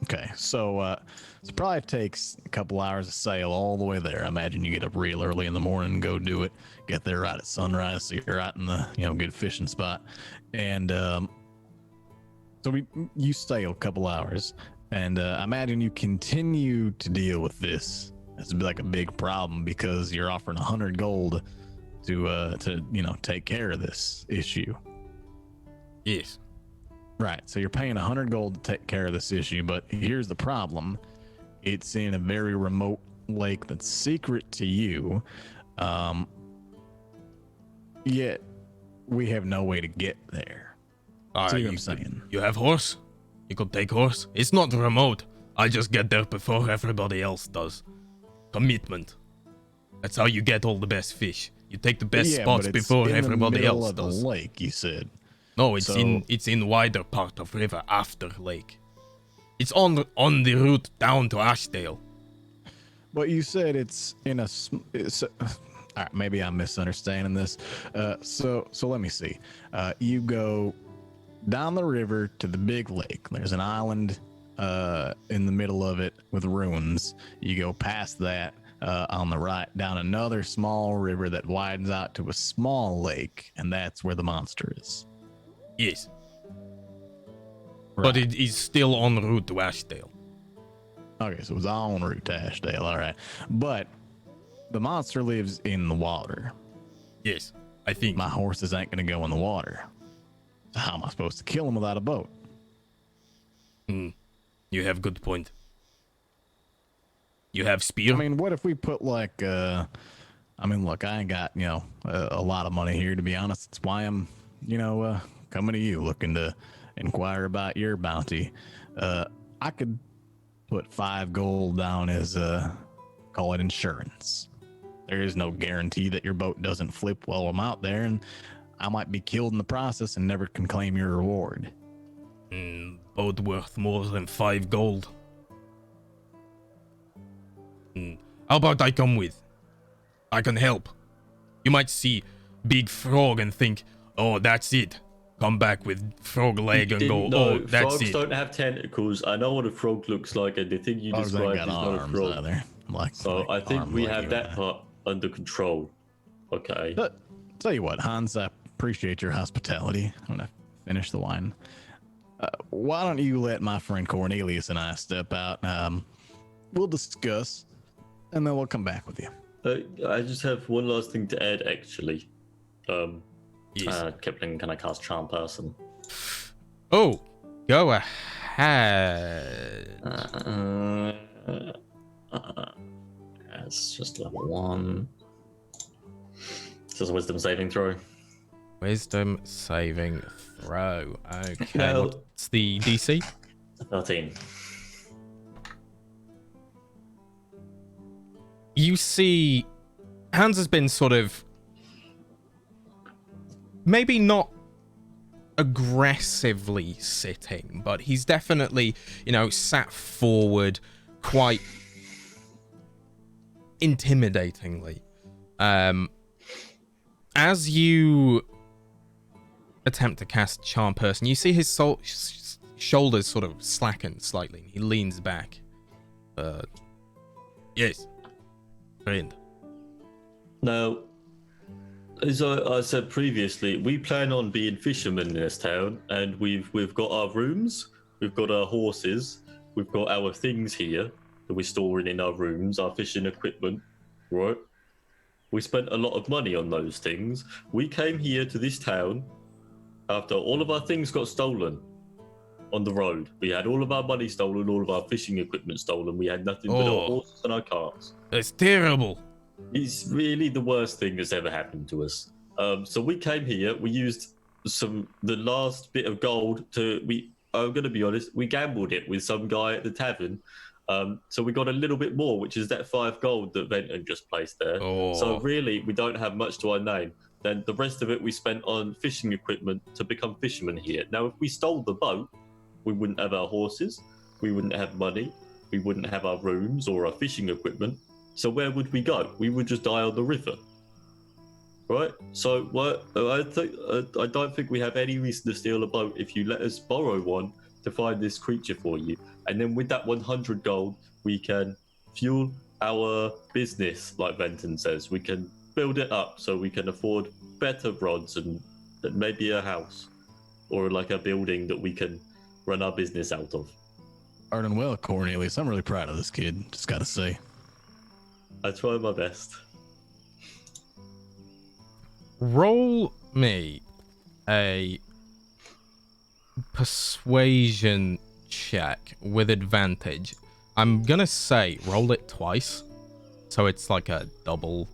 Okay, so it probably takes a couple hours to sail all the way there. I imagine you get up real early in the morning and go do it. Get there right at sunrise, so you're right in the good fishing spot. And so you sail a couple hours, and I imagine you continue to deal with this. It's like a big problem because you're offering 100 gold to take care of this issue. Yes. Right, so you're paying 100 gold to take care of this issue, but here's the problem. It's in a very remote lake that's secret to you, yet we have no way to get there. See what I'm saying? You have horse? You could take horse? It's not remote. I just get there before everybody else does. Commitment. That's how you get all the best fish. You take the best spots before everybody else does. The lake, you said. No, it's in wider part of river after lake. It's on the route down to Ashdale. But you said it's in a. All right, maybe I'm misunderstanding this. So let me see. You go down the river to the big lake. There's an island in the middle of it with ruins. You go past that on the right down another small river that widens out to a small lake, and that's where the monster is. Yes. Right. But it is still en route to Ashdale. Okay, so it was en route to Ashdale, all right. But the monster lives in the water. Yes, I think. My horses ain't gonna go in the water. So how am I supposed to kill him without a boat? You have good point. You have spear? I mean, what if we put like, I mean, look, I ain't got, a lot of money here, to be honest. That's why I'm, coming to you looking to inquire about your bounty. I could put 5 gold down as, call it insurance. There is no guarantee that your boat doesn't flip while I'm out there, and I might be killed in the process and never can claim your reward. Boat worth more than 5 gold. How about I come with? I can help. You might see big frog and think, oh, that's it. Come back with frog leg and go, oh, that's frogs it. don't have tentacles. I know what a frog looks like, and the thing you Frogs ain't described is got not a arms frog. either. So I think arms we like have you that and I. part under control. Okay. But tell you what, Hans, I appreciate your hospitality. I'm gonna finish the wine. Why don't you let my friend Cornelius and I step out? We'll discuss, and then we'll come back with you. I just have one last thing to add, actually. Yes. Kipling, can I cast Charm Person? Oh, go ahead. It's just level 1. This is a Wisdom saving throw. Wisdom saving throw. Okay, No. what's the DC? 13. You see, Hans has been sort of maybe not aggressively sitting, but he's definitely, sat forward quite intimidatingly. As you attempt to cast Charm Person, you see his shoulders sort of slacken slightly. He leans back. Yes, friend. Now, as I said previously, we plan on being fishermen in this town, and we've got our rooms, we've got our horses, we've got our things here that we're storing in our rooms, our fishing equipment, right? We spent a lot of money on those things. We came here to this town after all of our things got stolen on the road. We had all of our money stolen, all of our fishing equipment stolen. We had nothing but our horses and our carts. That's terrible. It's really the worst thing that's ever happened to us. So we came here, we used the last bit of gold I'm going to be honest, we gambled it with some guy at the tavern. So we got a little bit more, which is that 5 gold that Venton just placed there. So really, we don't have much to our name. Then the rest of it we spent on fishing equipment to become fishermen here. Now, if we stole the boat, we wouldn't have our horses, we wouldn't have money, we wouldn't have our rooms or our fishing equipment. So where would we go? We would just die on the river, right? So I don't think we have any reason to steal a boat if you let us borrow one to find this creature for you. And then with that 100 gold, we can fuel our business, like Venton says. We can build it up so we can afford better rods and maybe a house or like a building that we can run our business out of. Arden, well, Cornelius, I'm really proud of this kid, just gotta say. I try my best. Roll me a persuasion check with advantage. I'm gonna say roll it twice, so it's like a double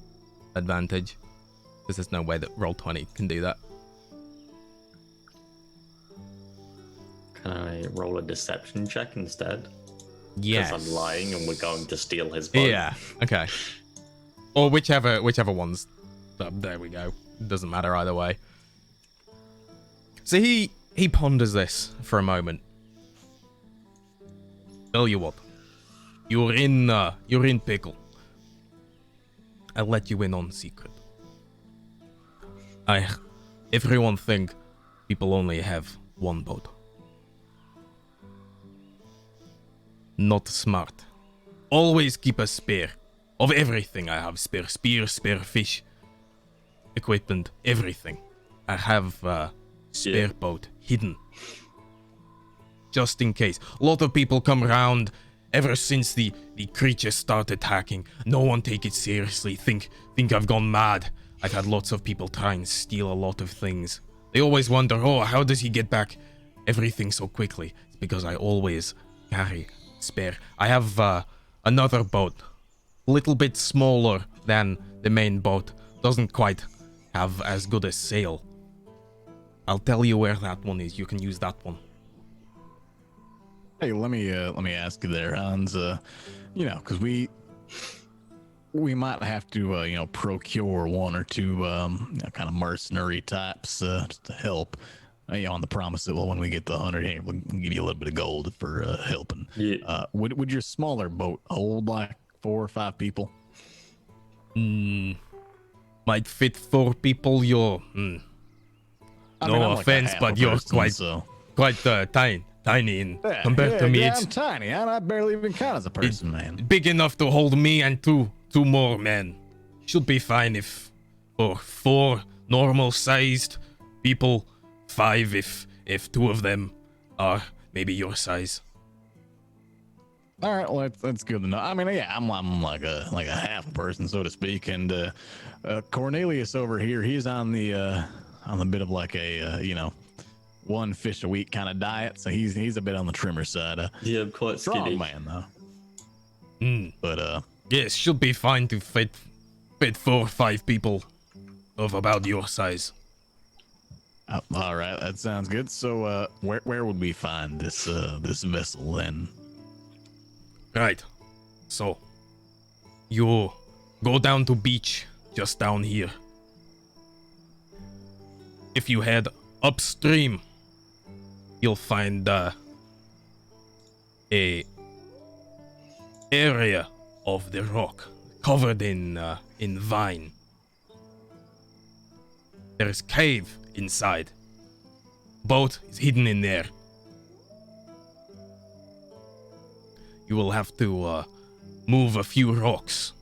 advantage, because there's no way that Roll20 can do that. Can I roll a deception check instead? Yes. Because I'm lying and we're going to steal his boat. Yeah. Okay. Or whichever one's. There we go. Doesn't matter either way. So he ponders this for a moment. Tell you what, you're in pickle. I'll let you in on secret. Everyone think people only have one boat. Not smart. Always keep a spare of everything I have. Spare spear, spare fish, equipment, everything. I have a spare boat hidden. Just in case. A lot of people come around ever since the creatures start attacking. No one take it seriously. Think I've gone mad. I've had lots of people try and steal a lot of things. They always wonder, oh, how does he get back everything so quickly? It's because I always carry spare. I have another boat, a little bit smaller than the main boat. Doesn't quite have as good a sail. I'll tell you where that one is. You can use that one. Hey, let me ask you there, Hans. You know, because we might have to procure one or two kind of mercenary types to help. On the promise that, well, when we get the 100, hey, we'll give you a little bit of gold for helping. Yeah. Would your smaller boat hold like 4 or 5 people? Might fit 4 people. You're I no mean, I'm offense, like a but half a you're person, quite tiny in compared to me. Yeah, It's I'm tiny. I barely even count as a person, man. big enough to hold me and two more men. Should be fine if for 4 normal sized people, 5 if 2 of them are maybe your size. All right, well that's good to know. I mean, yeah, I'm like a half a person, so to speak. And Cornelius over here, he's on the bit of like a 1 fish a week kind of diet, so he's a bit on the trimmer side. Yeah, I'm quite Strong skinny. man though. But Yes, should be fine to fit 4 or 5 people of about your size. all right, that sounds good. So where would we find this vessel then? Right. So you go down to beach just down here. If you head upstream, you'll find a area of the rock covered in vine. There's cave inside. Boat is hidden in there. You will have to move a few rocks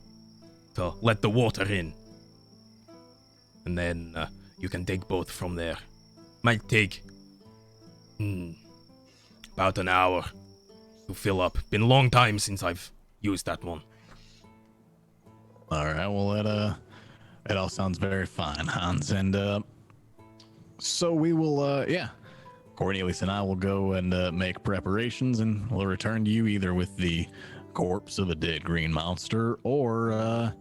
to let the water in. And then you can take boat from there. Might take about an hour to fill up. Been a long time since I've used that one. All right, well that all sounds very fine, Hans. And so we will Cornelius and I will go and make preparations, and we'll return to you either with the corpse of a dead green monster, or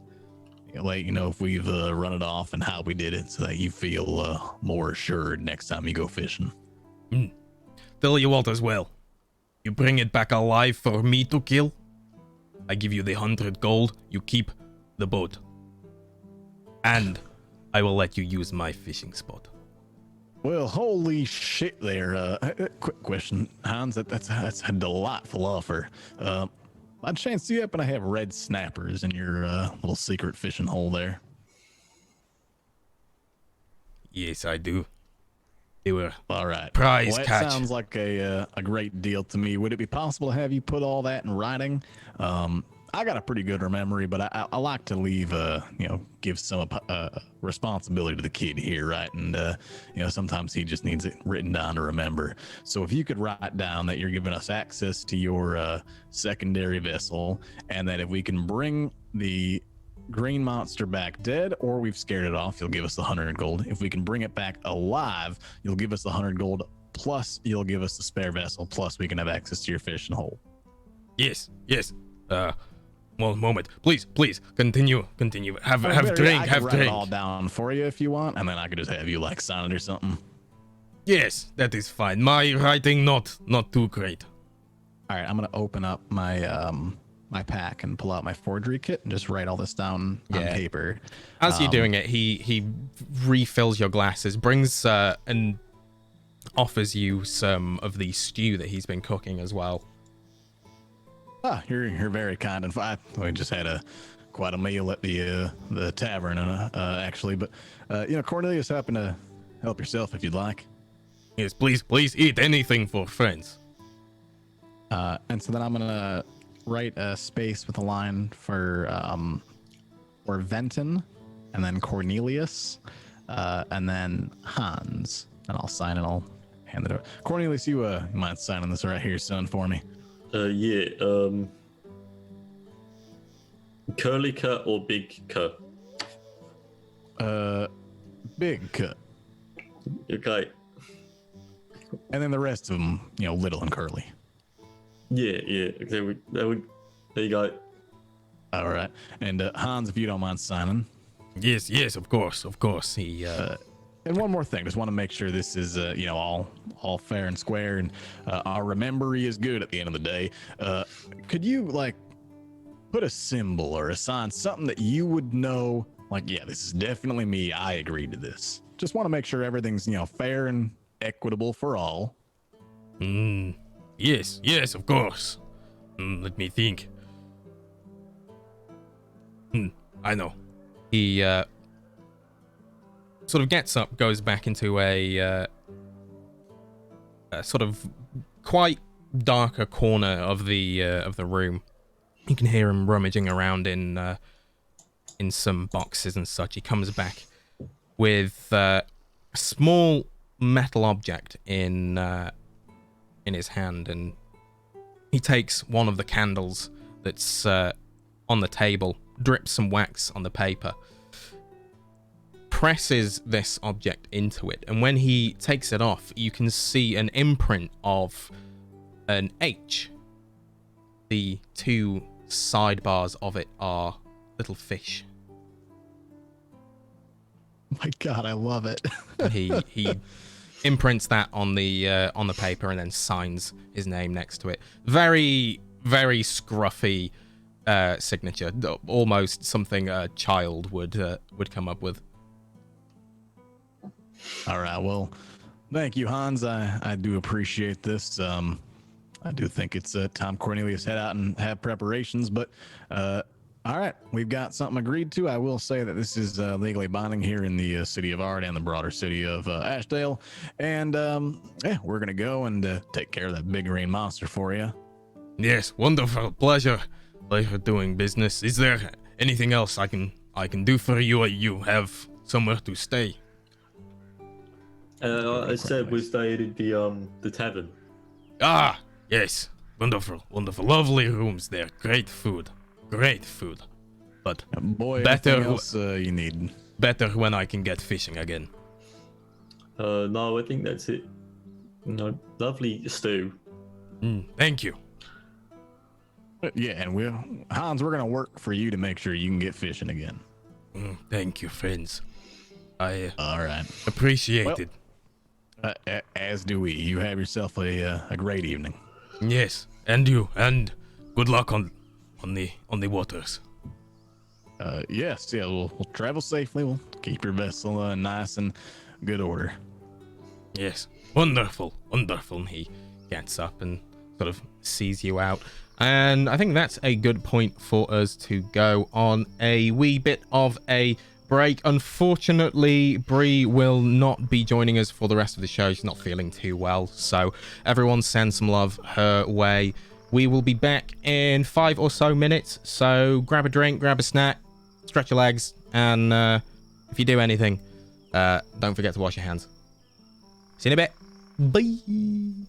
let you know if we've run it off and how we did it, so that you feel more assured next time you go fishing. Tell you what as well. You bring it back alive for me to kill. I give you the 100 gold. You keep the boat. And I will let you use my fishing spot. Well, holy shit there. Quick question, Hans. That's a delightful offer. I'd chance you happen to have red snappers in your little secret fishing hole there? Yes, I do. They were All right. prize Well, that catch. sounds like a great deal to me. Would it be possible to have you put all that in writing? I got a pretty good memory, but I like to leave, give some responsibility to the kid here, right? And, sometimes he just needs it written down to remember. So if you could write down that you're giving us access to your secondary vessel, and that if we can bring the green monster back dead, or we've scared it off, you'll give us the 100 gold. If we can bring it back alive, you'll give us the 100 gold, plus you'll give us the spare vessel, plus we can have access to your fishing hole. Yes. One moment. Please, continue. Have drink. I can write it all down for you if you want, and then I could just have you sign it or something. Yes, that is fine. My writing not too great. All right, I'm gonna open up my my pack and pull out my forgery kit and just write all this down on paper. As you're doing it, he refills your glasses, brings and offers you some of the stew that he's been cooking as well. You're very kind and fine. We just had quite a meal at the tavern, actually. But Cornelius, happen to help yourself if you'd like. Yes, please eat anything for friends. And so then I'm gonna write a space with a line for Venton, and then Cornelius, and then Hans, and I'll sign and I'll hand it over. Cornelius, you mind signing this right here, son, for me? Yeah. Curly cut or big cut? Big cut. Okay. And then the rest of them, little and curly. Yeah. There you go. All right. And Hans, if you don't mind signing. Yes, of course. He And one more thing, just want to make sure this is, all fair and square, and our memory is good at the end of the day. Could you put a symbol or a sign, something that you would know, yeah, this is definitely me. I agreed to this. Just want to make sure everything's, fair and equitable for all. Yes, of course. Let me think. I know. He sort of gets up, goes back into a sort of quite darker corner of the room. You can hear him rummaging around in some boxes and such. He comes back with a small metal object in his hand, and he takes one of the candles that's on the table, drips some wax on the paper, presses this object into it, and when he takes it off, you can see an imprint of an H. The two sidebars of it are little fish. My God, I love it. He imprints that on the paper and then signs his name next to it. Very, very scruffy signature, almost something a child would come up with. All right, well, thank you, Hans. I do appreciate this. I do think it's time Cornelius head out and have preparations, but all right, we've got something agreed to. I will say that this is legally binding here in the city of Ard and the broader city of Ashdale, and yeah, we're gonna go and take care of that big green monster for you. Yes, wonderful, pleasure doing business. Is there anything else I can do for you? You have somewhere to stay? I said we're staying in the tavern. Ah, yes, wonderful, lovely rooms there. Great food. But Boy, better anything else you need. Better when I can get fishing again. No, I think that's it. No, lovely stew. Thank you. Yeah, and Hans, we're gonna work for you to make sure you can get fishing again. Thank you, friends. I all right, appreciate it. As do we. You have yourself a great evening. Yes, and you, and good luck on the waters. Yes, yeah, we'll travel safely. We'll keep your vessel nice and good order. Yes, wonderful. And he gets up and sort of sees you out. And I think that's a good point for us to go on a wee bit of a break. Unfortunately, Bree will not be joining us for the rest of the show. She's not feeling too well, so everyone send some love her way. We will be back in 5 or so minutes, so grab a drink, grab a snack, stretch your legs, and if you do anything, don't forget to wash your hands. See you in a bit. Bye.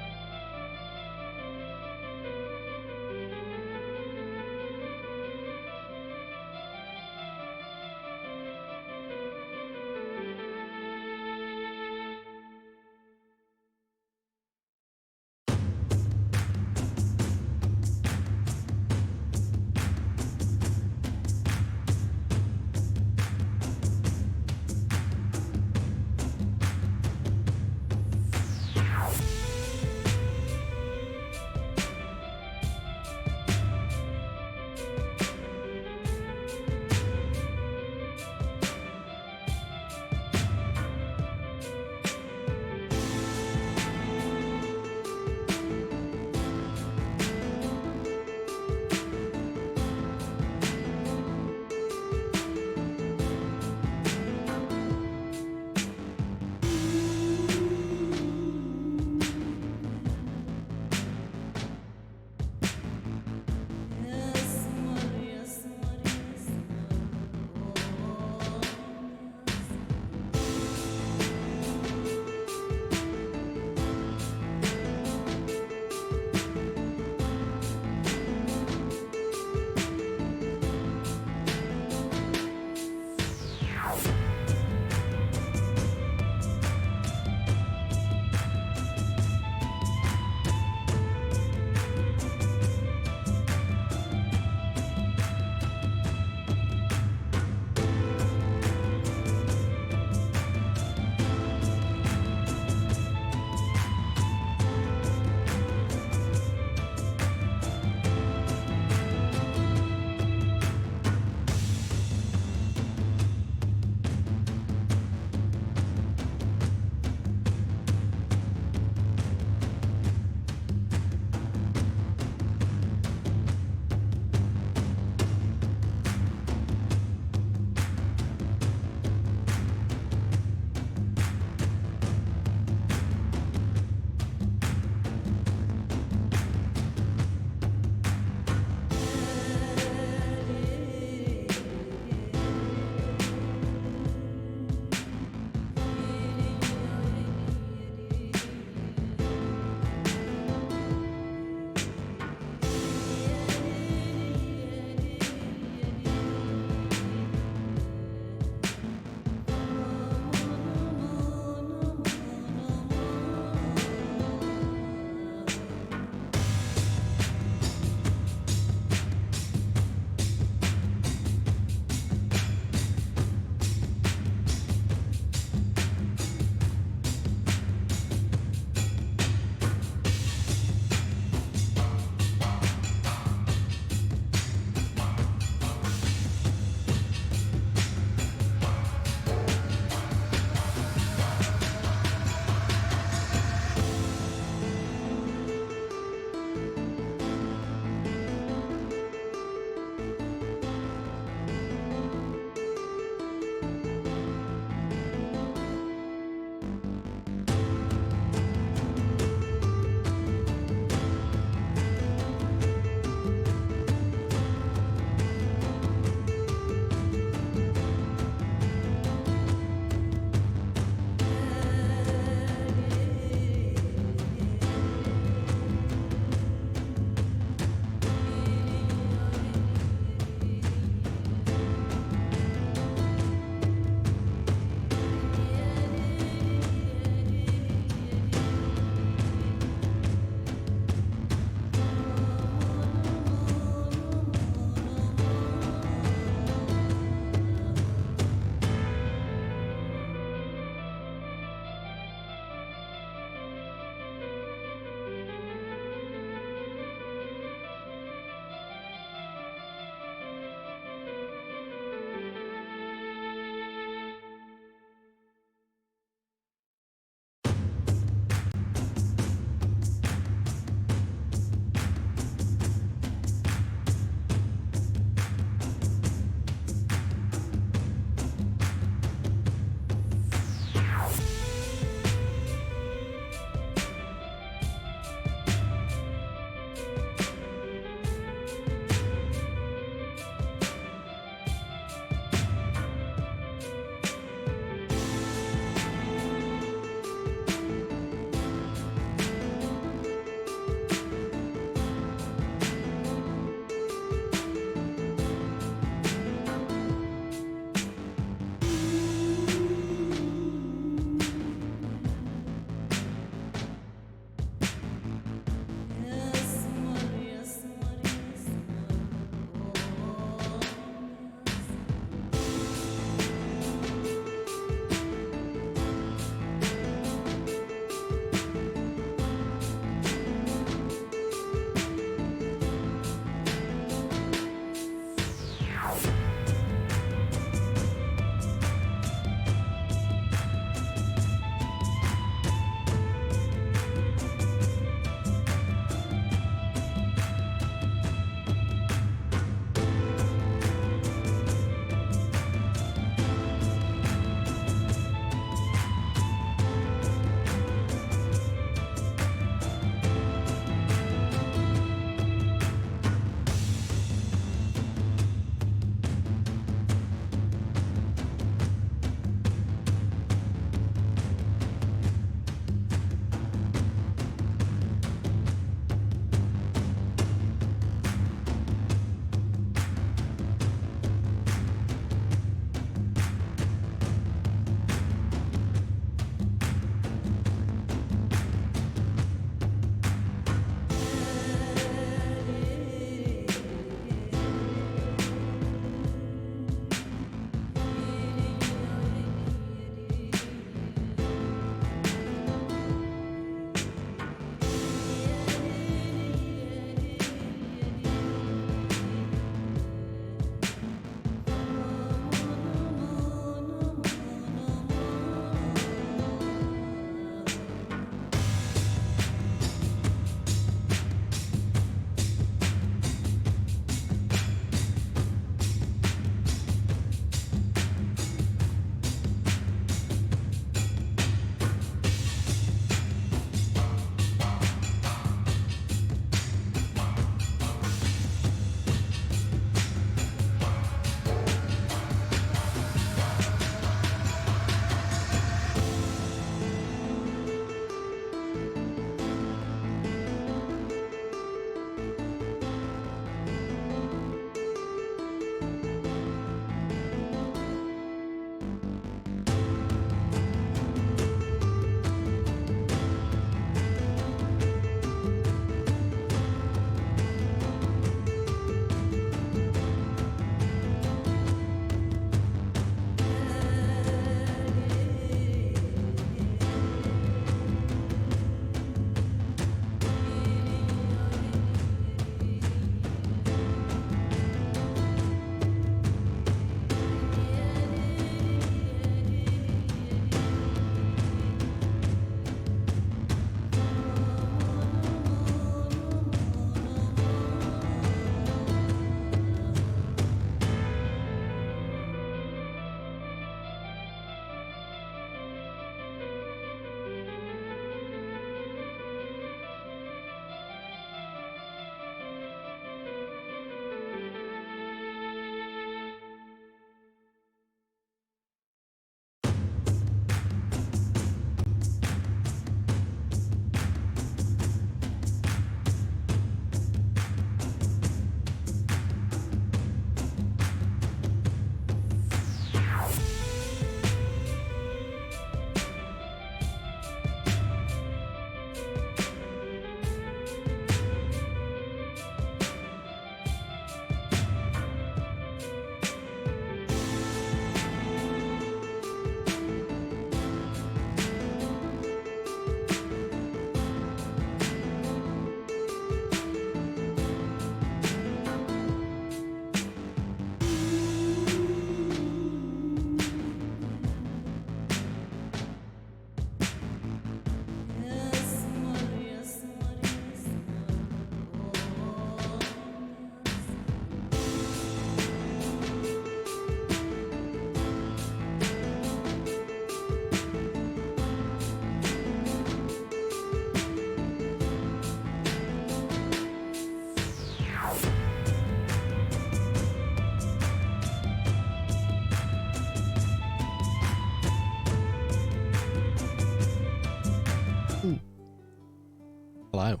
Hello.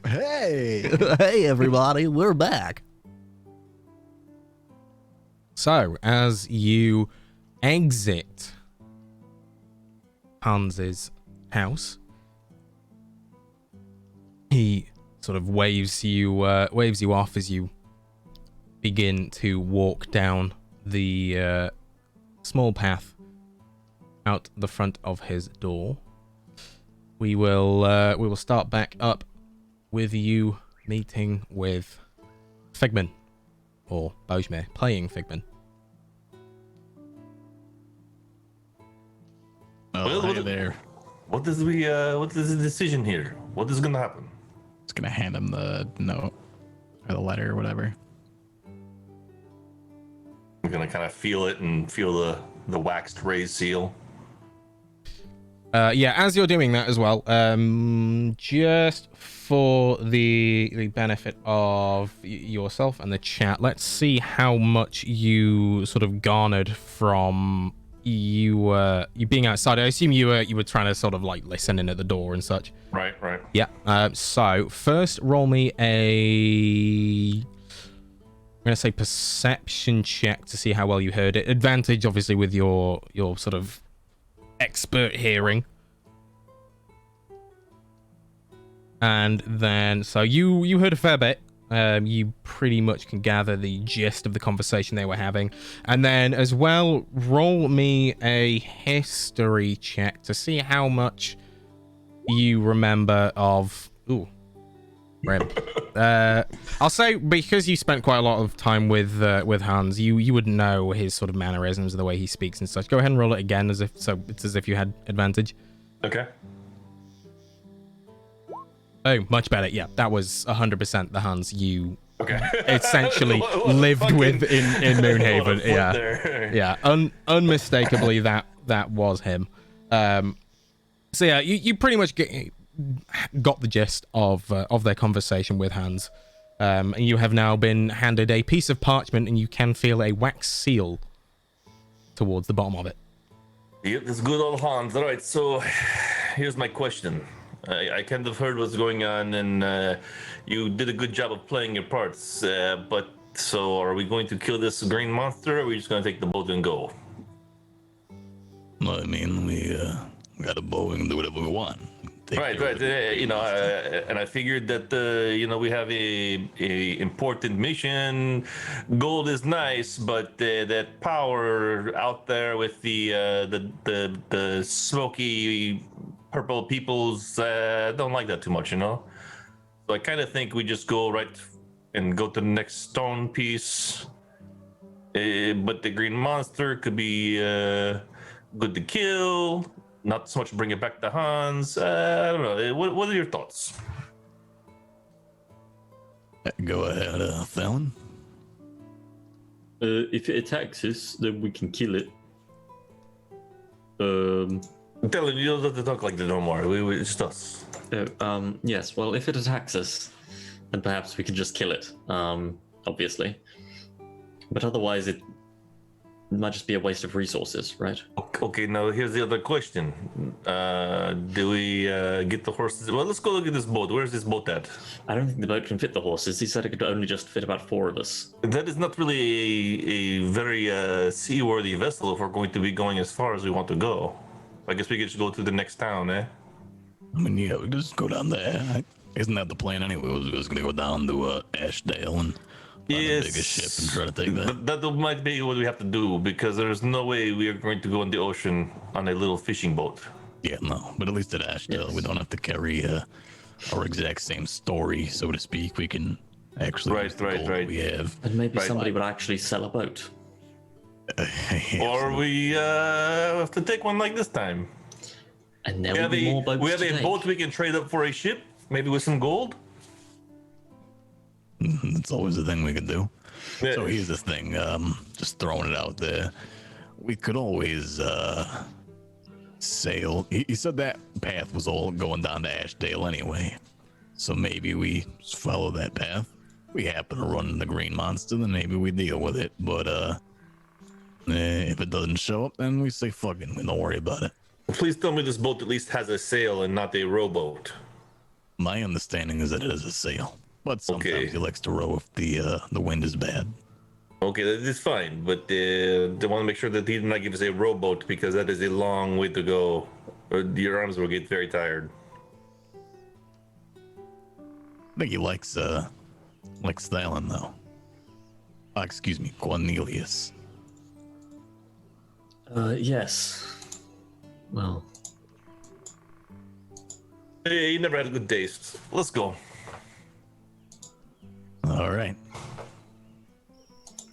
Hey. Hey, everybody, we're back. So, as you exit Hans's house, he sort of waves you off as you begin to walk down the small path out the front of his door. We will start back up with you meeting with Figman, or Bojmir playing Figman. Oh, Well, hey there. What is the decision here? What is gonna happen? Just gonna hand him the note or the letter or whatever. I'm gonna kind of feel it and feel the waxed raised seal. Yeah, as you're doing that as well, just for the benefit of yourself and the chat, let's see how much you sort of garnered from you being outside. I assume you were trying to sort of like listen in at the door and such. Right. Yeah. So first, roll me I'm gonna say perception check to see how well you heard it. Advantage, obviously, with your sort of expert hearing. And then, so you heard a fair bit. You pretty much can gather the gist of the conversation they were having. And then as well, roll me a history check to see how much you remember of... Ooh. Grim. I'll say, because you spent quite a lot of time with Hans, you would know his sort of mannerisms, the way he speaks and such. Go ahead and roll it again, so it's as if you had advantage. Okay. Oh, much better. Yeah, that was 100% the Hans you Okay. essentially lived with in Moonhaven. Yeah, unmistakably that was him. So yeah, you pretty much got the gist of their conversation with Hans. And you have now been handed a piece of parchment, and you can feel a wax seal towards the bottom of it. Yep, this good old Hans. All right, so here's my question. I kind of heard what's going on, and you did a good job of playing your parts. But so, are we going to kill this green monster, or are we just going to take the boat and go? Well, I mean, we got a bow and do whatever we want. Right. And I figured that we have a important mission. Gold is nice, but that power out there with the smoky purple peoples don't like that too much, So I kind of think we just go right and go to the next stone piece. But the green monster could be good to kill. Not so much bring it back to Hans. I don't know. What are your thoughts? Go ahead, Fallon. If it attacks us, then we can kill it. Tell him you don't have to talk like that no more. It's just us. Yes. Well, if it attacks us, then perhaps we can just kill it. Obviously, but otherwise it might just be a waste of resources, right? Okay. Now here's the other question. Do we get the horses? Well, let's go look at this boat. Where's this boat at? I don't think the boat can fit the horses. He said it could only just fit about 4 of us. That is not really a very seaworthy vessel if we're going to be going as far as we want to go. I guess we could just go to the next town, eh? I mean, yeah, we just go down there. Isn't that the plan anyway? We was gonna go down to Ashdale and find the biggest ship and try to take that. That might be what we have to do, because there's no way we are going to go in the ocean on a little fishing boat. Yeah, no. But at least at Ashdale, we don't have to carry our exact same story, so to speak. We can actually use the gold we have. And maybe somebody would actually sell a boat. Or we have to take one like this time. And there will be more boats we have to a take. boat we can trade up for a ship, maybe with some gold. That's always a thing we can do. Yeah. So here's the thing, just throwing it out there. We could always sail. He said that path was all going down to Ashdale anyway. So maybe we just follow that path. We happen to run into the green monster, then maybe we deal with it. But if it doesn't show up, then we say fucking, we don't worry about it. Please tell me this boat at least has a sail and not a rowboat. My understanding is that it is a sail, but sometimes Okay. he likes to row if the wind is bad. Okay, that is fine, but they want to make sure that he did not give us a rowboat because that is a long way to go. Or your arms will get very tired. I think he likes styling though. Excuse me, Cornelius. Yes. Well, Hey, you never had a good taste. Let's go. All right.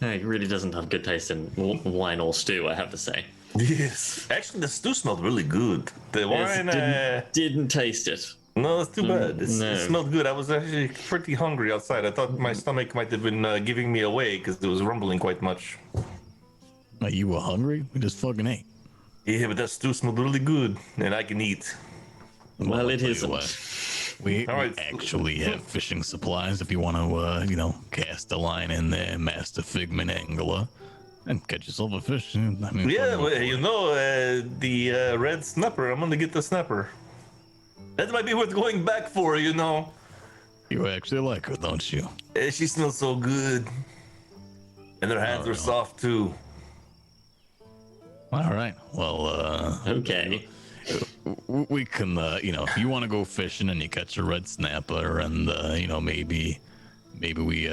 he really doesn't have good taste in wine or stew, I have to say. Yes. Actually, the stew smelled really good. The wine, Didn't taste it. no, that's too bad. It no. smelled good. I was actually pretty hungry outside. I thought my stomach might have been giving me away because it was rumbling quite much. You were hungry? We just fucking ate. Yeah, but that stew smelled really good, and I can eat. Well, I'll it tell you isn't. what, We All right. actually have fishing supplies if you want to, cast a line in there, Master Figment Angler, and catch yourself a fish. I mean, Yeah, fucking well, go for you it. know, the red snapper. I'm gonna get the snapper. That might be worth going back for, you know. You actually like her, don't you? She smells so good, and her hands are soft too. All right. Well, Okay. we can, if you want to go fishing and you catch a red snapper, and maybe we,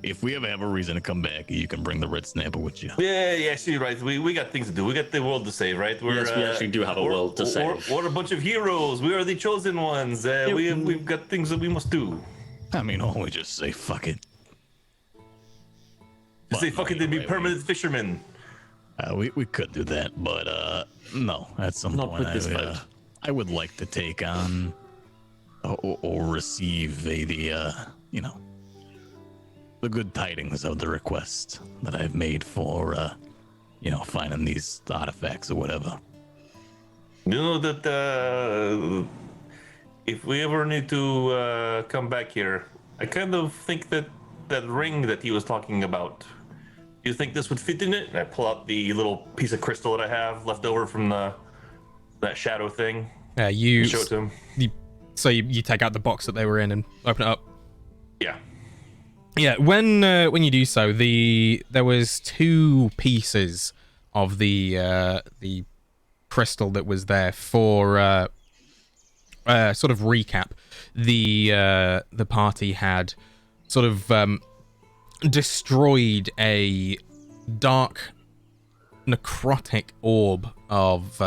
if we ever have a reason to come back, you can bring the red snapper with you. Yeah, she's right. We got things to do. We got the world to save, right? Yes, we actually do have a world to save. We're a bunch of heroes. We are the chosen ones. We've got things that we must do. I mean, or we just say fuck it. Say But, fuck it to you're be right, permanent fishermen. we could do that, but no. At some Not point, with this boat. I would like to take on or receive the good tidings of the request that I've made for finding these artifacts or whatever. You know that if we ever need to come back here, I kind of think that ring that he was talking about. Do you think this would fit in it? And I pull out the little piece of crystal that I have left over from that shadow thing. You Show it to him. you take out the box that they were in and open it up. Yeah. Yeah, when you do so, there was two pieces of the crystal that was there for sort of recap. The party had sort of destroyed a dark necrotic orb of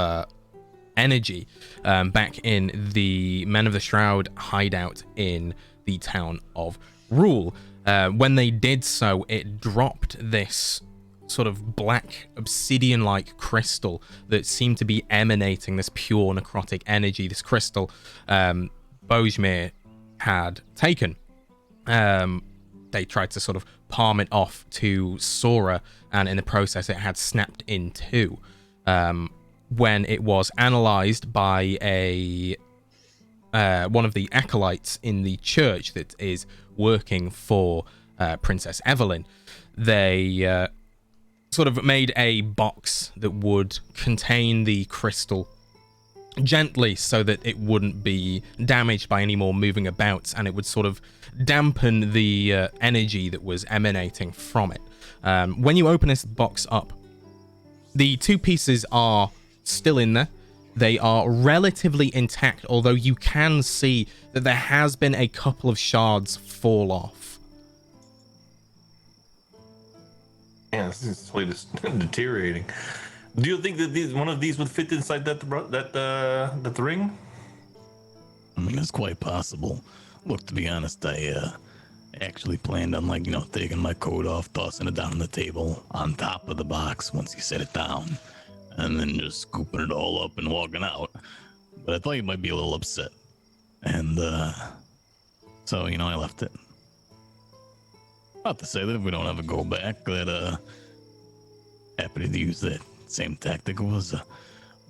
energy back in the Men of the Shroud hideout in the town of Rule. When they did so, it dropped this sort of black obsidian-like crystal that seemed to be emanating this pure necrotic energy. This crystal Bojmir had taken. They tried to sort of palm it off to Sora, and in the process it had snapped in two. When it was analyzed by one of the acolytes in the church that is working for Princess Evelyn, they sort of made a box that would contain the crystal gently so that it wouldn't be damaged by any more moving about, and it would sort of dampen the energy that was emanating from it. When you open this box up, the two pieces are still in there. They are relatively intact, although you can see that there has been a couple of shards fall off. Yeah, this is slowly just deteriorating. Do you think that one of these would fit inside that ring? I mean, it's quite possible. Look, to be honest, I actually planned on taking my coat off, tossing it down on the table on top of the box once you set it down, and then just scooping it all up and walking out. But I thought you might be a little upset, and so I left it. Not to say that if we don't ever go back, that happy to use that same tactic. It was a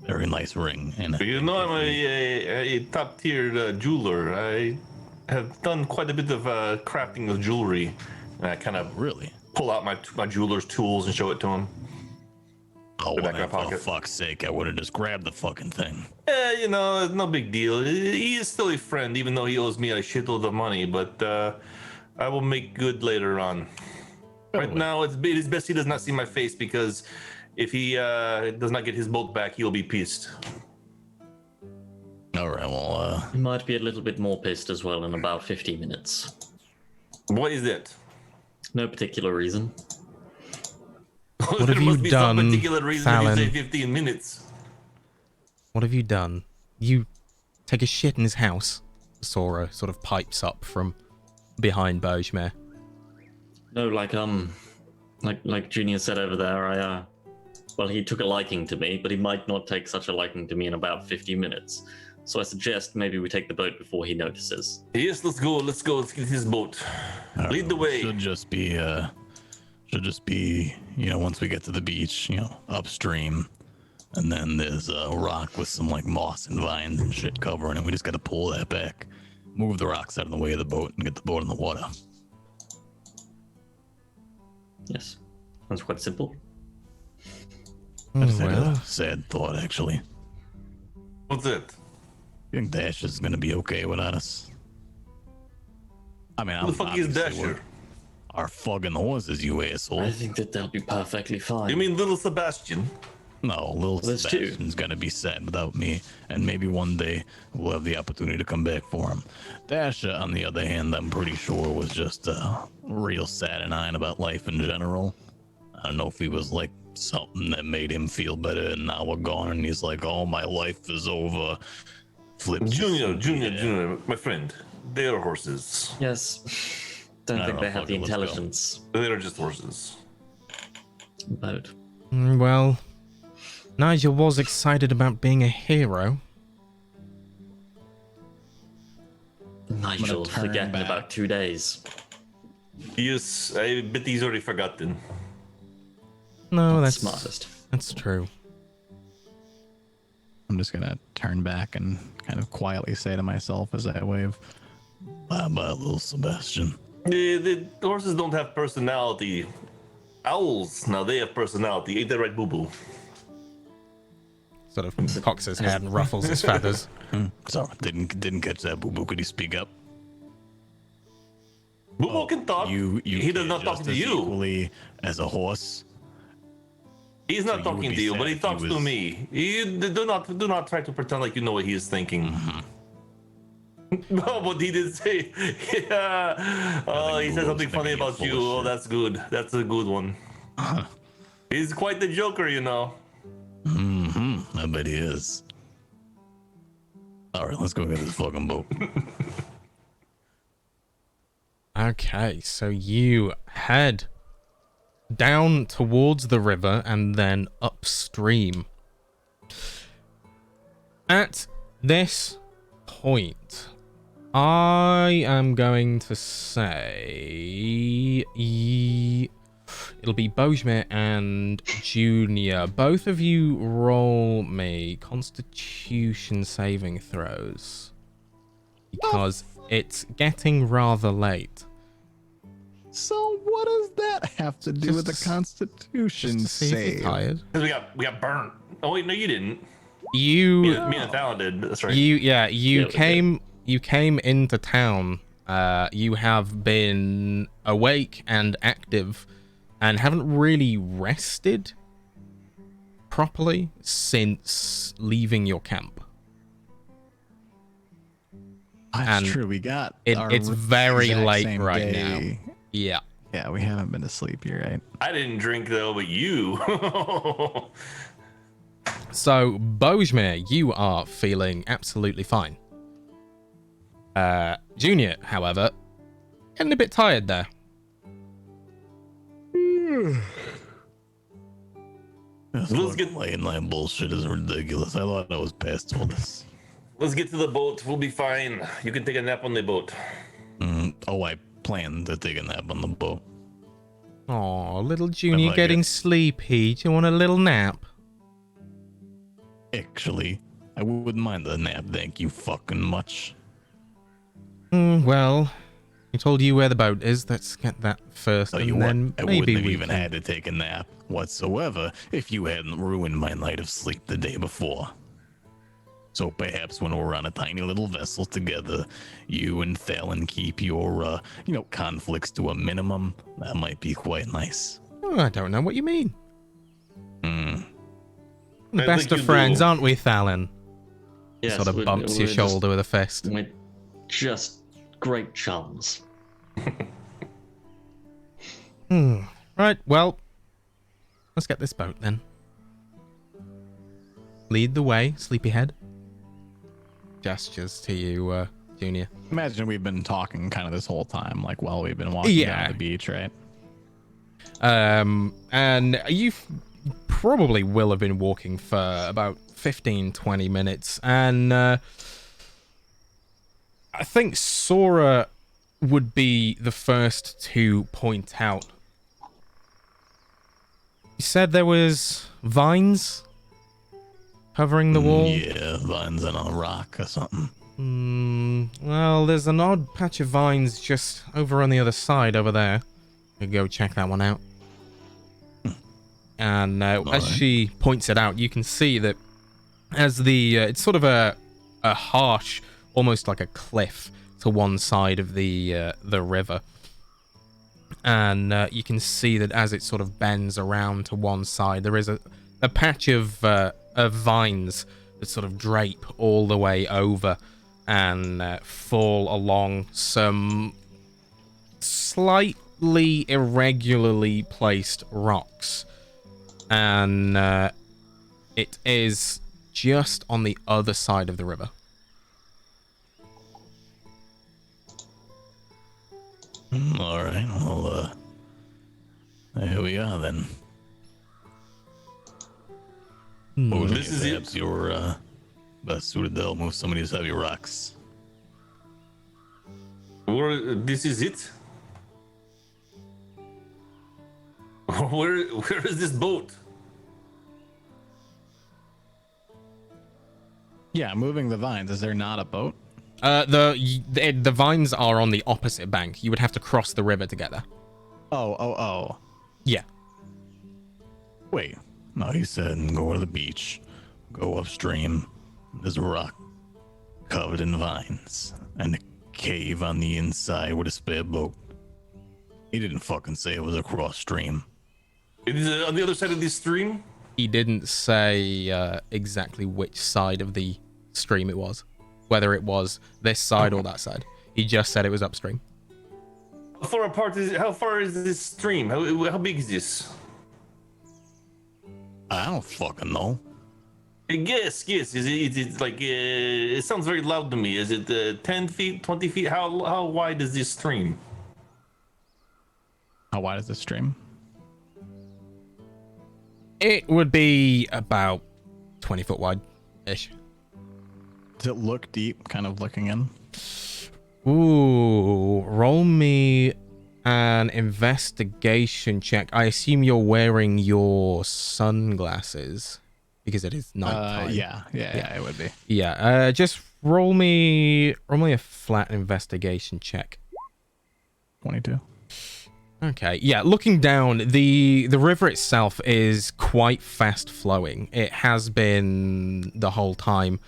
very nice ring, and I'm a top tier jeweler. I have done quite a bit of crafting of jewelry, and I kind of really. pull out my jeweler's tools and show it to him. Oh, Put it back in well, my for pocket. fuck's sake, I would have just grabbed the fucking thing. You know, no big deal. He is still a friend, even though he owes me a shitload of money. But I will make good later on. Right Totally. now, it is best he does not see my face, because if he does not get his boat back, he'll be pissed. All right, well, He might be a little bit more pissed as well in about 15 minutes. What is that? No particular reason. What have There you must be some done, particular reason Fallon? if you say 15 minutes. What have you done? You take a shit in his house? Sora sort of pipes up from behind Bojmir. No, like Junior said over there, well, he took a liking to me, but he might not take such a liking to me in about 50 minutes. So I suggest maybe we take the boat before he notices. Yes, let's go. Let's get his boat. Lead the way. Should just be, you know, once we get to the beach, you know, upstream, and then there's a rock with some like moss and vines and shit covering it. We just got to pull that back, move the rocks out of the way of the boat, and get the boat in the water. Yes. That's quite simple. I just had Well, a sad thought, actually. What's it? You think Dash is gonna be okay without us? I mean, Who the fuck is Dasher? Our fucking horses, you asshole. I think that they'll be perfectly fine. You mean little Sebastian? No, little There's two. Sebastian's gonna be sad without me, and maybe one day we'll have the opportunity to come back for him. Dasha, on the other hand, I'm pretty sure was just real sad and eying about life in general. I don't know if he was like something that made him feel better, and now we're gone, and he's like, "Oh, my life is over." Flip. Junior, my friend. They are horses. Yes. Don't I think don't they have the fucking- let's go. intelligence. They are just horses. Boat. well, Nigel was excited about being a hero. Nigel, turn forget in back. about 2 days. Yes, I bet he's already forgotten. No, Not that's smartest. That's true. I'm just gonna turn back and kind of quietly say to myself as I wave, Bye bye, little Sebastian. The horses don't have personality. Owls, now they have personality. Ain't that right, Boo Boo? Sort of cocks his head and ruffles his feathers. Sorry, didn't catch that. Boo Boo, could you speak up? Boo Boo can talk. You he does not just talk to as you. equally as a horse. He's not you would talking be to you, sad but he if he talks to was- me. You do not try to pretend like you know what he is thinking. No, but he did say, yeah. Oh, he said Google's something funny thinking you're about full you. of Oh, shit. that's good. That's a good one. He's quite the joker, you know. I bet he is. All right, let's go get this fucking boat. Okay, so you head down towards the river and then upstream. At this point, I am going to say it'll be Bojmir and Junior. Both of you roll me Constitution saving throws because it's getting rather late. "So what does that have to do with the Just- Constitution Just to see if you're save?" tired. Because we got burnt. Oh wait, no, you didn't. You Me and Fallon did. That's right. You Yeah, we came into town. You have been awake and active and haven't really rested properly since leaving your camp. That's and true. We got it's our very exact late same right day. Yeah. Yeah, we haven't been to sleep. You're right. I didn't drink though, but you. So, Bojmir, you are feeling absolutely fine. Junior, however, getting a bit tired there. This Let's fucking get- late night bullshit is ridiculous. I thought I was past all this. Let's get to the boat. We'll be fine. You can take a nap on the boat. Oh, I planned to take a nap on the boat. Oh, little Junior like getting it. sleepy. Do you want a little nap? Actually, I wouldn't mind the nap, thank you fucking much. Well, He told you where the boat is. Let's get that first, Tell and you then what, I maybe wouldn't have we even can... had to take a nap whatsoever if you hadn't ruined my night of sleep the day before. So perhaps when we're on a tiny little vessel together, you and Thalen keep your, conflicts to a minimum. That might be quite nice. Oh, I don't know what you mean. Hmm. The I best think of you friends, do. aren't we, Thalen? Yes, Sort of bumps your shoulder with a fist. We're just great chums. Right, well, let's get this boat then. Lead the way, sleepyhead. Gestures to you, Junior. Imagine we've been talking kind of this whole time, like while we've been walking down the beach, right? And you probably will have been walking for about 15-20 minutes, and I think Sora would be the first to point out. You said there was vines covering the wall? Yeah, vines on a rock or something. Well, there's an odd patch of vines just over on the other side over there. You go check that one out. And as she points it out, you can see that as the it's sort of a harsh, almost like a cliff to one side of the river. And you can see that as it sort of bends around to one side, there is a patch of vines that sort of drape all the way over and fall along some slightly irregularly placed rocks. And it is just on the other side of the river. All right, well, here we are then. Well, This is it. perhaps you're best suited to help move some of these heavy rocks. This is it? Where is this boat? Yeah, moving the vines. Is there not a boat? The vines are on the opposite bank. You would have to cross the river together. Oh. Yeah. Wait, no, he said go to the beach, go upstream. There's a rock covered in vines and a cave on the inside with a spare boat. He didn't fucking say it was across stream. It is on the other side of this stream? He didn't say exactly which side of the stream it was, whether it was this side or that side. He just said it was upstream. How far is this stream? How big is this? I don't fucking know. Guess. Is it like it sounds very loud to me. Is it 10 feet, 20 feet? How wide is this stream? How wide is the stream? It would be about 20 foot wide-ish. Does it look deep, kind of looking in? Ooh, roll me an investigation check. I assume you're wearing your sunglasses because it is nighttime. Yeah, it would be. Yeah, just roll me a flat investigation check. 22. Okay, yeah, looking down, the river itself is quite fast flowing. It has been the whole time.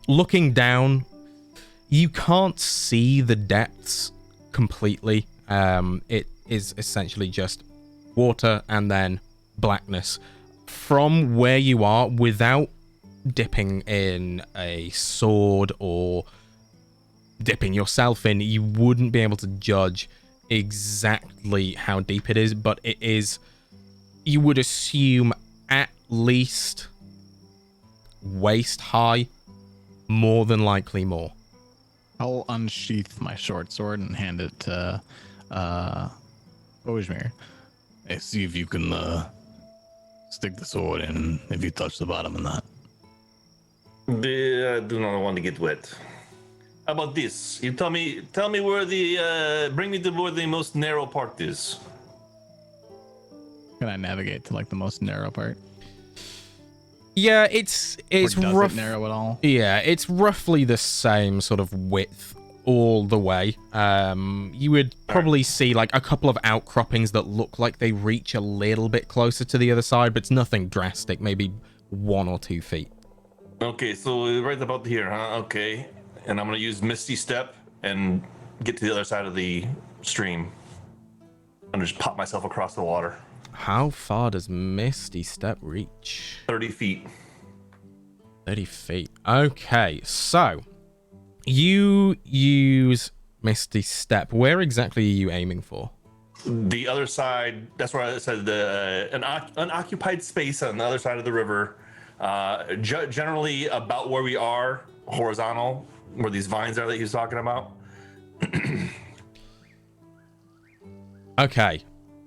Looking down, you can't see the depths completely. It is essentially just water and then blackness. From where you are, without dipping in a sword or dipping yourself in, you wouldn't be able to judge exactly how deep it is, but it is, you would assume, at least waist high, more than likely more. I'll unsheath my short sword and hand it to Ojmir. Hey, see if you can stick the sword in if you touch the bottom or not. I do not want to get wet. How about this? You tell me where bring me to where the most narrow part is. Can I navigate to like the most narrow part? Yeah, it's Or does rough. it narrow at all? Yeah, it's roughly the same sort of width all the way. You would probably see like a couple of outcroppings that look like they reach a little bit closer to the other side, but it's nothing drastic, maybe 1 or 2 feet. Okay, so right about here, huh? Okay. And I'm going to use Misty Step and get to the other side of the stream. And just pop myself across the water. How far does Misty Step reach? 30 feet. 30 feet. Okay, so you use Misty Step. Where exactly are you aiming for? The other side, that's where I said an unoccupied space on the other side of the river. Generally about where we are, horizontal, where these vines are that he was talking about. Okay.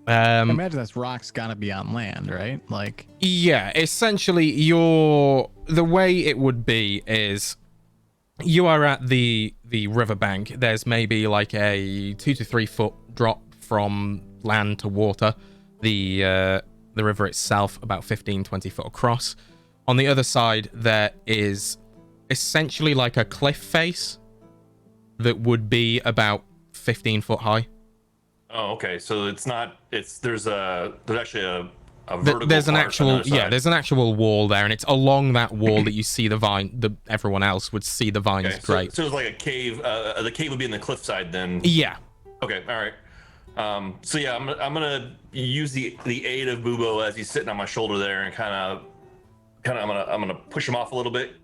I imagine this rock's gotta be on land, right? Like, yeah, essentially the way it would be is you are at the riverbank. There's maybe like a 2 to 3 foot drop from land to water. The river itself about 15-20 foot across. On the other side there is essentially like a cliff face that would be about 15 foot high. Oh, okay. So there's actually a vertical. There's an part actual on the other side. there's an actual wall there, and it's along that wall that you see the vine. Everyone else would see the vines. Okay, Great. So it's like a cave. The cave would be in the cliffside then. Yeah. Okay. All right. So yeah, I'm gonna use the aid of Bubo as he's sitting on my shoulder there, and kind of I'm gonna push him off a little bit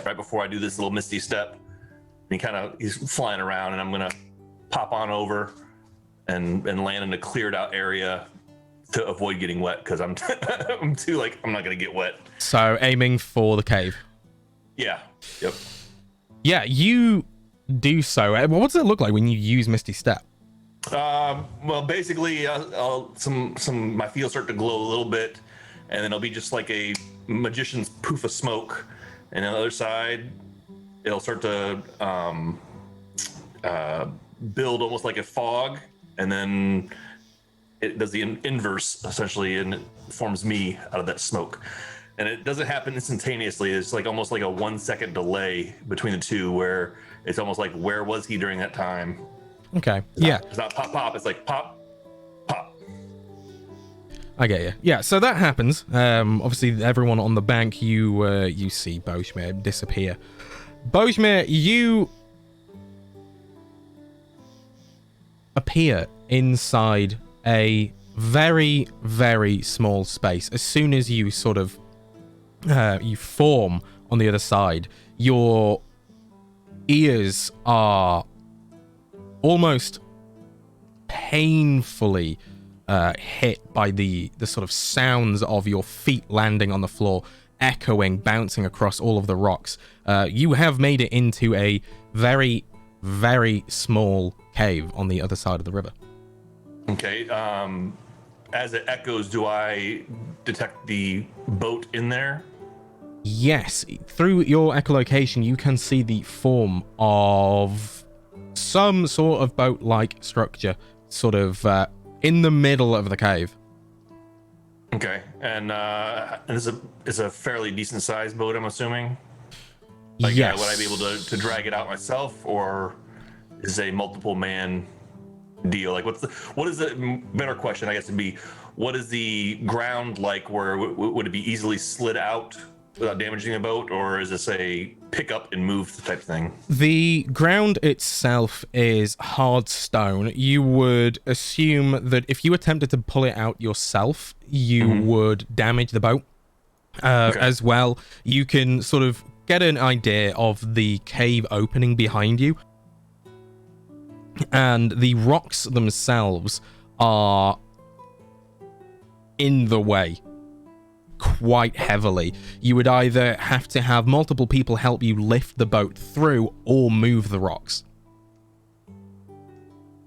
right before I do this little Misty Step. And he's flying around, and I'm gonna pop on over and land in a cleared out area to avoid getting wet, because I'm I'm not gonna get wet. So aiming for the cave. Yeah. Yep. Yeah, you do so. What does it look like when you use Misty Step? Well, basically, my feet will start to glow a little bit, and then it'll be just like a magician's poof of smoke, and on the other side, it'll start to build almost like a fog, and then it does the inverse essentially, and it forms me out of that smoke. And it doesn't happen instantaneously. It's like almost like a 1 second delay between the two, where it's almost like, where was he during that time? Okay. Yeah. It's not pop pop. It's like pop pop. I get you. Yeah. So that happens. Obviously, everyone on the bank, you see Bojmir disappear. Bojmir, you appear inside a very, very small space. As soon as you sort of you form on the other side, your ears are almost painfully hit by the sort of sounds of your feet landing on the floor, echoing, bouncing across all of the rocks. You have made it into a very, very small cave on the other side of the river. Okay. As it echoes, do I detect the boat in there? Yes, through your echolocation, you can see the form of some sort of boat-like structure, sort of in the middle of the cave. Okay, and it's a fairly decent-sized boat, I'm assuming. Yes. Would I be able to drag it out myself, or is it a multiple-man deal? Like, what is the better question, I guess, would be, what is the ground like? Where would it be easily slid out without damaging the boat, or is this a pick up and move type thing? The ground itself is hard stone. You would assume that if you attempted to pull it out yourself, you would damage the boat. Okay. As well, you can sort of get an idea of the cave opening behind you, and the rocks themselves are in the way quite heavily. You would either have to have multiple people help you lift the boat through or move the rocks.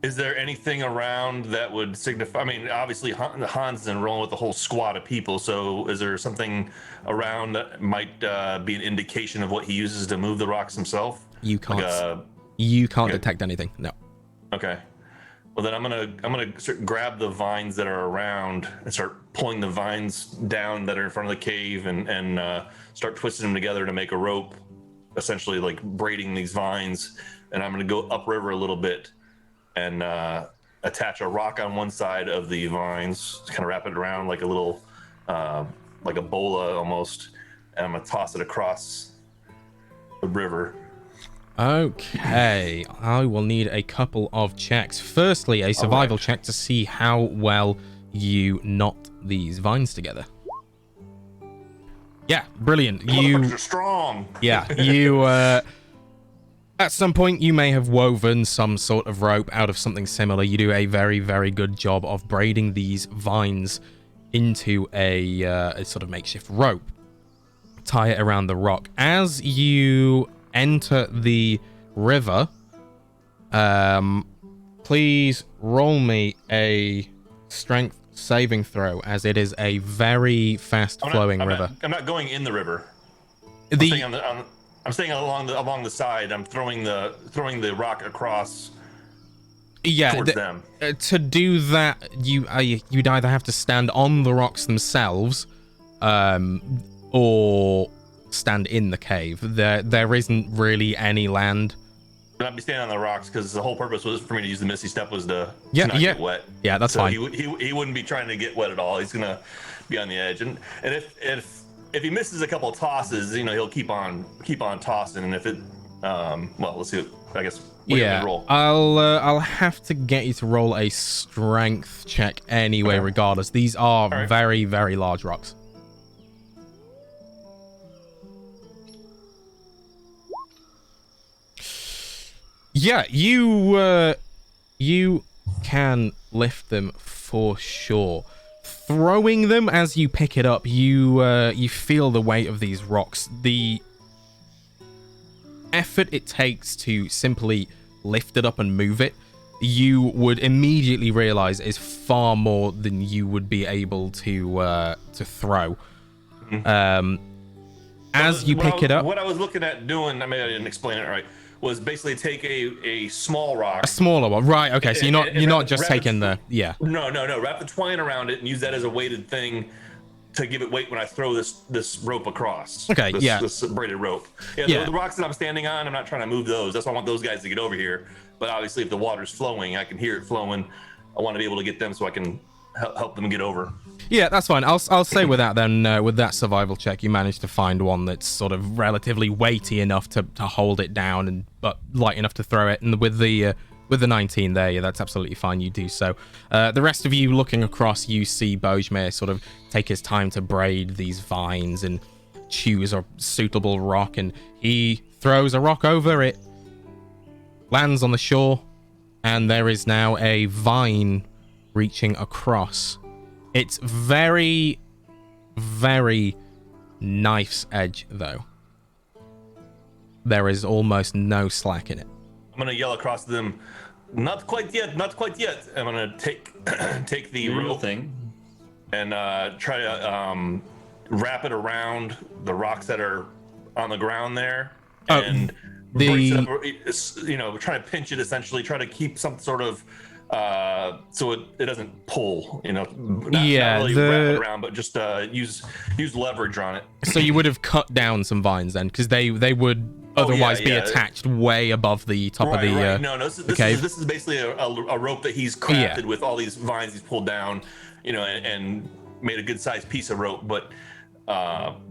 Is there anything around that would signify? I mean, obviously Hans is enrolling with a whole squad of people, so is there something around that might be an indication of what he uses to move the rocks himself? You can't. Like you can't detect anything. No. Okay. Well, then I'm gonna grab the vines that are around and start pulling the vines down that are in front of the cave, and start twisting them together to make a rope, essentially like braiding these vines, and I'm going to go upriver a little bit and attach a rock on one side of the vines, kind of wrap it around like a little, like a bola almost, and I'm going to toss it across the river. Okay, I will need a couple of checks. Firstly, a survival check to see how well you knot these vines together. Yeah, brilliant. Motherfuckers are strong. Yeah, you at some point you may have woven some sort of rope out of something similar. You do a very, very good job of braiding these vines into a sort of makeshift rope. Tie it around the rock. As you enter the river, please roll me a strength saving throw, as it is a very fast flowing river. I'm not going in the river. I'm staying along the side. I'm throwing the rock across. Yeah, towards them. To do that, you'd either have to stand on the rocks themselves, or stand in the cave. There isn't really any land. I'd be standing on the rocks because the whole purpose was for me to use the Misty Step was to not get wet. Yeah, that's fine. He wouldn't be trying to get wet at all. He's gonna be on the edge, and if he misses a couple of tosses, he'll keep on tossing. And if it, let's see. I guess. Roll. I'll have to get you to roll a strength check anyway, regardless. These are very, very large rocks. Yeah, you can lift them for sure. Throwing them as you pick it up, you feel the weight of these rocks. The effort it takes to simply lift it up and move it, you would immediately realize is far more than you would be able to throw. As you pick it up, what I was looking at doing, I didn't explain it right, was basically take a small rock, a smaller one, right? Okay, so you're not just taking the No. Wrap the twine around it and use that as a weighted thing to give it weight when I throw this rope across. Okay, this braided rope. The rocks that I'm standing on, I'm not trying to move those. That's why I want those guys to get over here. But obviously, if the water's flowing, I can hear it flowing. I want to be able to get them so I can help them get over. Yeah, that's fine. I'll say with that then, with that survival check, you managed to find one that's sort of relatively weighty enough to hold it down, but light enough to throw it. And with the 19 there, that's absolutely fine. You do so. The rest of you looking across, you see Bojmir sort of take his time to braid these vines and choose a suitable rock, and he throws a rock over it, lands on the shore, and there is now a vine reaching across. It's very, very knife's edge, though. There is almost no slack in it. I'm gonna yell across to them, not quite yet. I'm gonna take the rope thing and try to wrap it around the rocks that are on the ground there, and brace it up, try to pinch it, essentially try to keep some sort of so it doesn't pull, not really wrap it around, but just use leverage on it. So you would have cut down some vines then, because they would otherwise be attached way above the top of the cave. This is basically a rope that he's crafted with all these vines he's pulled down, and made a good sized piece of rope, but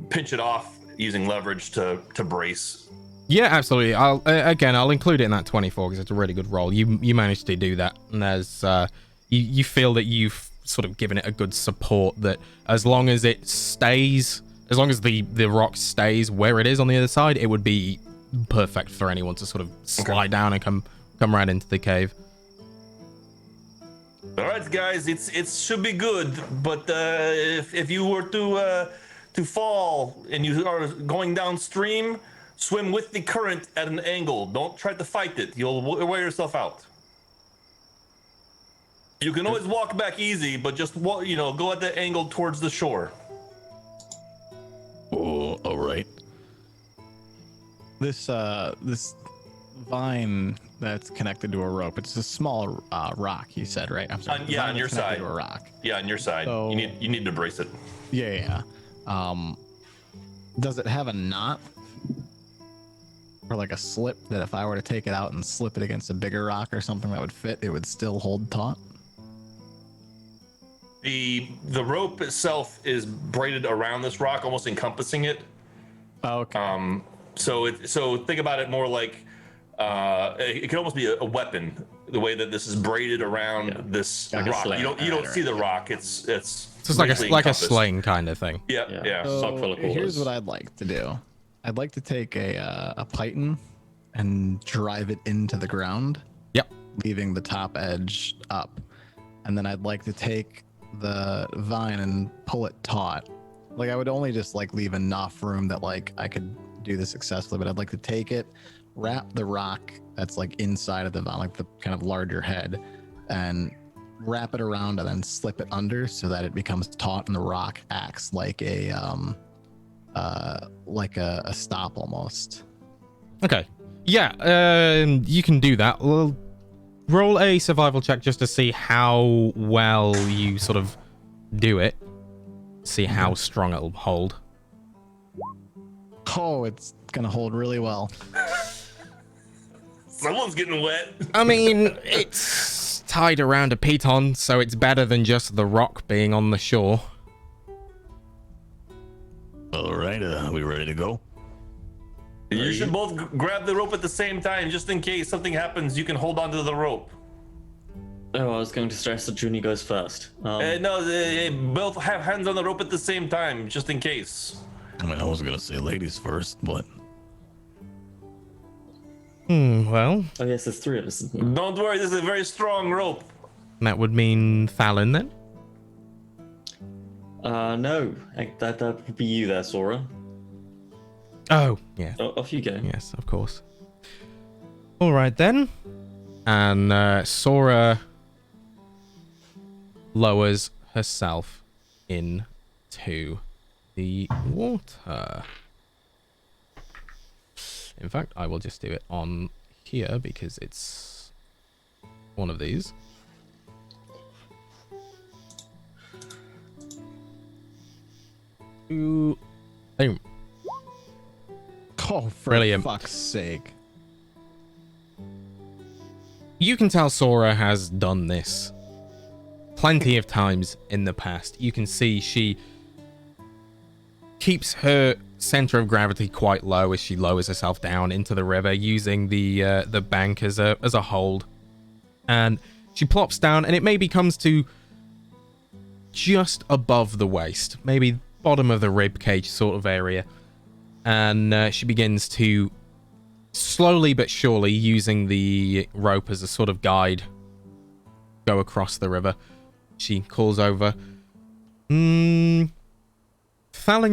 pinch it off using leverage to brace. Yeah, absolutely. I'll include it in that 24 because it's a really good roll. You managed to do that, and there's you feel that you've sort of given it a good support, that as long as it stays, as long as the rock stays where it is on the other side, it would be perfect for anyone to sort of slide down and come right into the cave. All right, guys, it should be good, but if you were to fall and you are going downstream, swim with the current at an angle. Don't try to fight it. You'll wear yourself out. You can always walk back easy, but just go at the angle towards the shore. Oh, all right. This vine that's connected to a rope. It's a small rock. You said, right? I'm sorry. On your side. To a rock. Yeah, on your side. So, you need to brace it. Yeah. Does it have a knot? or like a slip that if I were to take it out and slip it against a bigger rock or something that would fit, it would still hold taut? The rope itself is braided around this rock, almost encompassing it. Oh, okay. So think about it more like it could almost be a weapon. The way that this is braided around this Like a rock, sling. you don't see the yeah. rock. It's So it's like a encompassed. sling kind of thing. Yeah. Sock full of Here's quarters. what I'd like to do. I'd like to take a python and drive it into the ground, Yep. leaving the top edge up. And then I'd like to take the vine and pull it taut. Like I would only just like leave enough room that like I could do this successfully, but I'd like to take it, wrap the rock that's like inside of the vine, like the kind of larger head, and wrap it around and then slip it under so that it becomes taut and the rock acts like a stop almost. Okay. Yeah, you can do that. Well, roll a survival check just to see how well you sort of do it. See how strong it'll hold. Oh, it's gonna hold really well. Someone's getting wet. I mean, it's tied around a piton, so it's better than just the rock being on the shore. All right, we ready to go? You should both grab the rope at the same time, just in case something happens. You can hold onto the rope. Oh, I was going to stress that Junie goes first. No, they both have hands on the rope at the same time, just in case. I mean, I was gonna say ladies first, but Well, Oh yes, there's three of us. Isn't there? Don't worry, this is a very strong rope. that would mean Fallon then. No, that would be you there, Sora. Oh, yeah. Off you go. Yes, of course. All right then. And Sora lowers herself into the water. In fact, I will just do it on here because it's one of these. Ooh. Boom. Oh, for Brilliant. fuck's sake. You can tell Sora has done this plenty of times in the past. You can see she keeps her center of gravity quite low as she lowers herself down into the river, using the bank as a hold. And she plops down, and it maybe comes to just above the waist, maybe bottom of the rib cage sort of area. And she begins to slowly but surely, using the rope as a sort of guide, go across the river. She calls over, Fallon,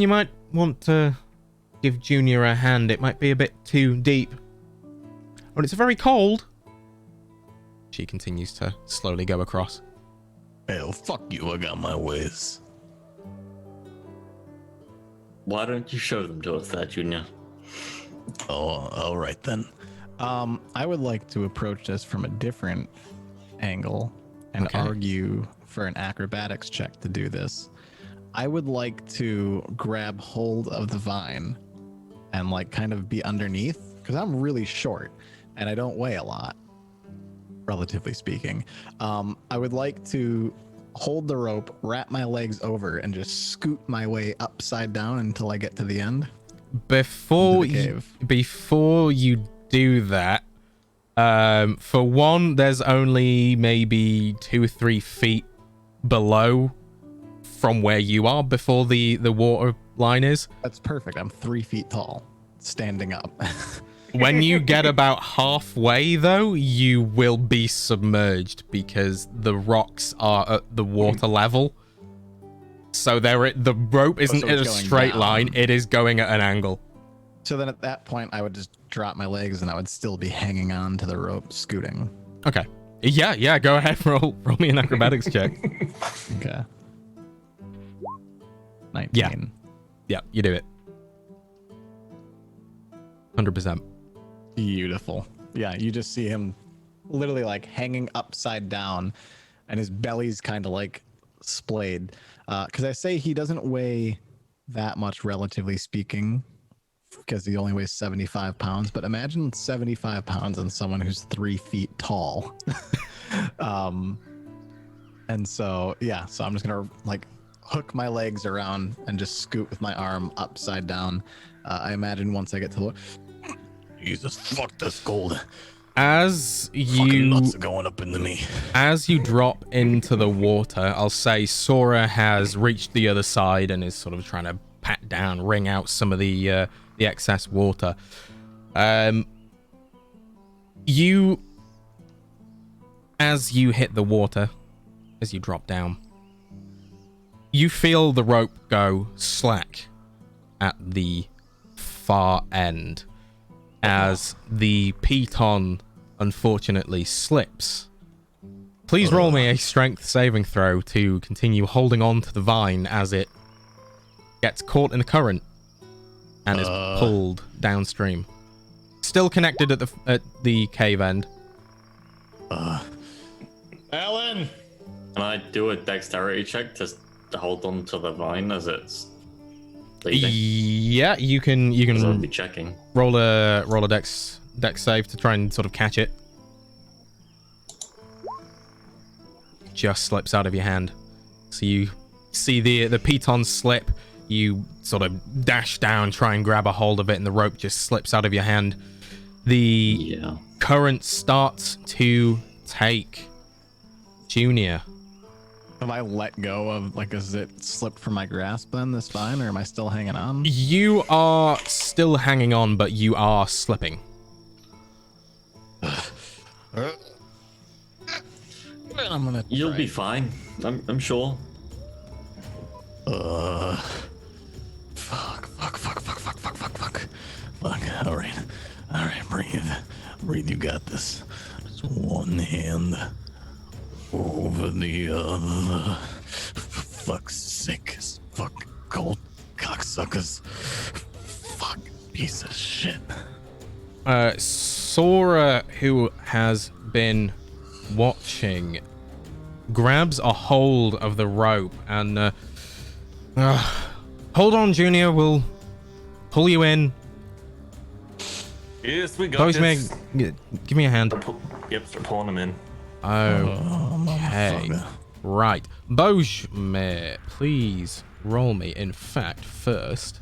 you might want to give Junior a hand. It might be a bit too deep. But it's very cold. She continues to slowly go across. hell, fuck you, I got my ways. Why don't you show them to us there, Junior? Oh, all right then. I would like to approach this from a different angle and Okay. argue for an acrobatics check to do this. I would like to grab hold of the vine and like kind of be underneath because I'm really short and I don't weigh a lot, relatively speaking. I would like to hold the rope, wrap my legs over, and just scoot my way upside down until I get to the end. Before Into the you, cave. before you do that, for one, there's only maybe 2 or 3 feet below from where you are before the water line is. That's perfect. I'm 3 feet tall, standing up. When you get about halfway, though, you will be submerged because the rocks are at the water level. So the rope isn't so at a it's going straight down. line; it is going at an angle. So then at that point, I would just drop my legs and I would still be hanging on to the rope, scooting. Okay. Yeah. Go ahead. Roll me an acrobatics check. Okay. 19. Yeah, you do it. 100%. Beautiful. Yeah, you just see him literally like hanging upside down and his belly's kind of like splayed. Because I say he doesn't weigh that much, relatively speaking, because he only weighs 75 pounds. But imagine 75 pounds and someone who's 3 feet tall. And so, yeah, so I'm just gonna like hook my legs around and just scoot with my arm upside down. I imagine once I get to the Jesus, fuck this cold. As Fucking you nuts are going up into me. as you drop into the water, I'll say Sora has reached the other side and is sort of trying to pat down, wring out some of the excess water. You, as you hit the water, as you drop down, you feel the rope go slack at the far end as the piton unfortunately slips. Please roll me a strength saving throw to continue holding on to the vine as it gets caught in the current and is pulled downstream. Still connected at the cave end. Alan! Can I do a dexterity check to hold on to the vine as it's leaving? Yeah, you can I'll be checking. roll a dex save to try and sort of catch it. Just slips out of your hand. So you see the piton slip, you sort of dash down, try and grab a hold of it, and the rope just slips out of your hand. The current starts to take Junior. Have I let go of, like, has it slipped from my grasp then, this vine, or am I still hanging on? You are still hanging on, but you are slipping. I'm gonna You'll be fine. I'm sure. Fuck. All right, breathe. You got this. Just one hand over the other. Fuck's sake, fuck cold cocksuckers. Fuck piece of shit. Sora, who has been watching, grabs a hold of the rope and hold on, Junior, we'll pull you in. Yes, we got this. Give me a hand. Yep, start pulling him in. Okay. Right. Bojme, please roll me. In fact, first,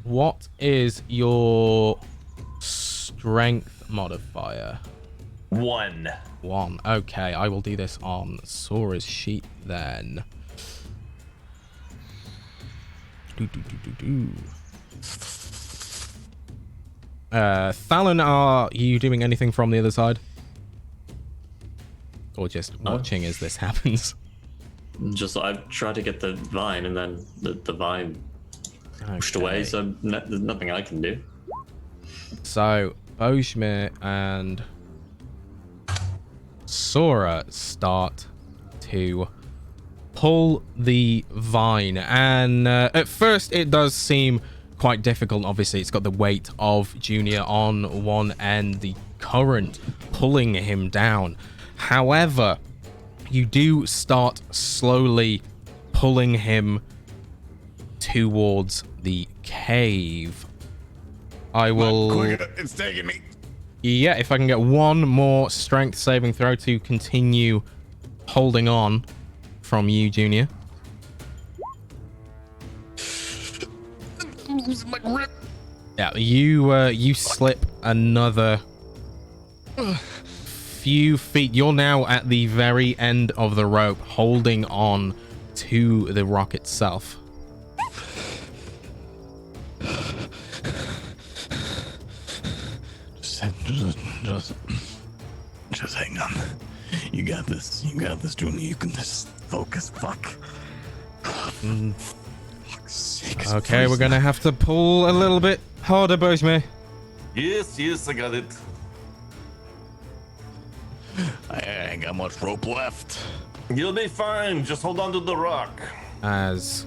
what is your strength modifier? 1. 1. Okay, I will do this on Sora's sheet then. Thalon, are you doing anything from the other side? Or just watching as this happens? Just I've tried to get the vine and then the vine pushed away, so there's nothing I can do. So, Bojme and Sora start to pull the vine, and at first it does seem quite difficult. Obviously, it's got the weight of Junior on one end, the current pulling him down. However, you do start slowly pulling him towards the cave. I will... It's taking me. Yeah, if I can get one more strength saving throw to continue holding on from you, Junior. I'm losing my grip. Yeah, you slip another few feet. You're now at the very end of the rope, holding on to the rock itself. Just hang on. You got this. You got this, Junior. You can just focus. Fuck. Fuck's sake, Okay, we're gonna have to pull a little bit harder, Bojme. Yes, I got it. I ain't got much rope left. You'll be fine. Just hold on to the rock. As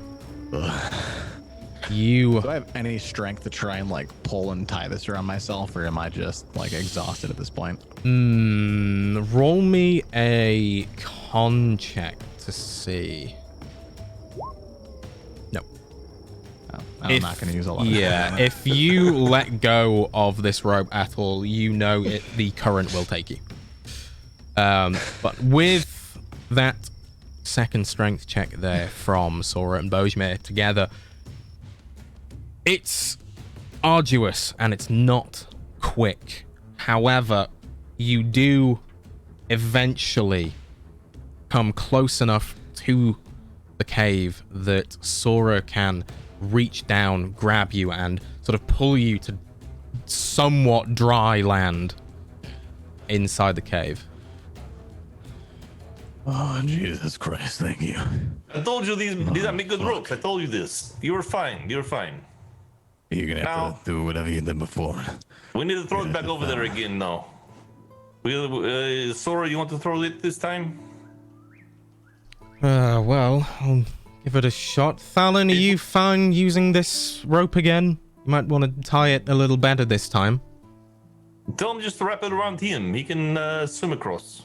you... Do I have any strength to try and like pull and tie this around myself, or am I just like exhausted at this point? Roll me a con check to see. No. Oh, I'm not going to use a lot of Yeah, if you let go of this rope at all, you know the current will take you. But with that second strength check there from Sora and Bojmir together, it's arduous and it's not quick. However, you do eventually come close enough to the cave that Sora can reach down, grab you, and sort of pull you to somewhat dry land inside the cave. Oh, Jesus Christ, thank you. I told you these are good ropes. I told you this. You were fine. You're fine. You're going to have to do whatever you did before. We need to throw it back over there again now. Sora, you want to throw it this time? Well, I'll give it a shot. Thalon, are you fine using this rope again? You might want to tie it a little better this time. Tell him just to wrap it around him. He can swim across.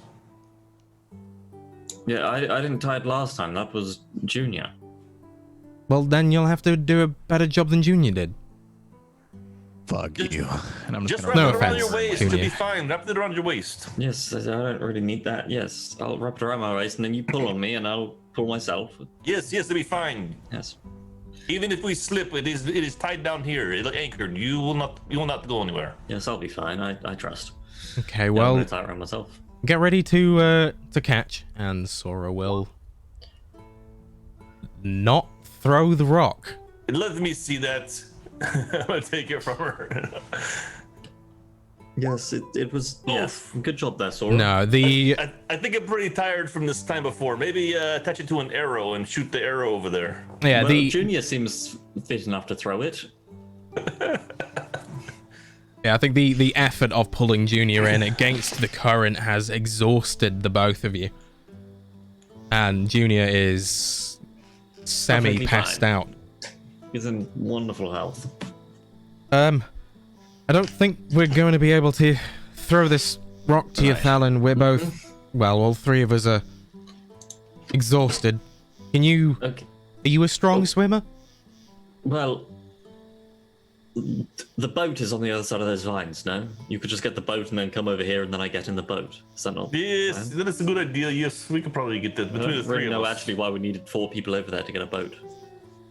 Yeah, I didn't tie it last time. That was Junior. Well, then you'll have to do a better job than Junior did. Fuck you. And I'm Just just wrap going it to around offense, your waist Junior. to be fine. Wrap it around your waist. Yes, I don't really need that. Yes, I'll wrap it around my waist, and then you pull on me, and I'll pull myself. Yes, it'll be fine. Yes. Even if we slip, it is tied down here. It'll anchored. You will not go anywhere. Yes, I'll be fine. I trust. Okay, I'm well, gonna tie it around myself. get ready to catch, and Sora will not throw the rock. Let me see that. I'm gonna take it from her. Yes, it was. Yes, good job there, Sora. No, the I think I'm pretty tired from this time before. Maybe attach it to an arrow and shoot the arrow over there. yeah Well, the Junior seems fit enough to throw it. yeah I think the effort of pulling Junior in against the current has exhausted the both of you, and Junior is semi Perfectly passed fine. out. He's in wonderful health. I don't think we're going to be able to throw this rock to you, Thalon. We're both, well, all three of us are exhausted. Can you, Okay. are you a strong swimmer? Well, the boat is on the other side of those vines. No, you could just get the boat and then come over here, and then I get in the boat. Is that not? Yes, that is a good idea. Yes, we could probably get that I between the don't three really of know us. actually why we needed 4 people over there to get a boat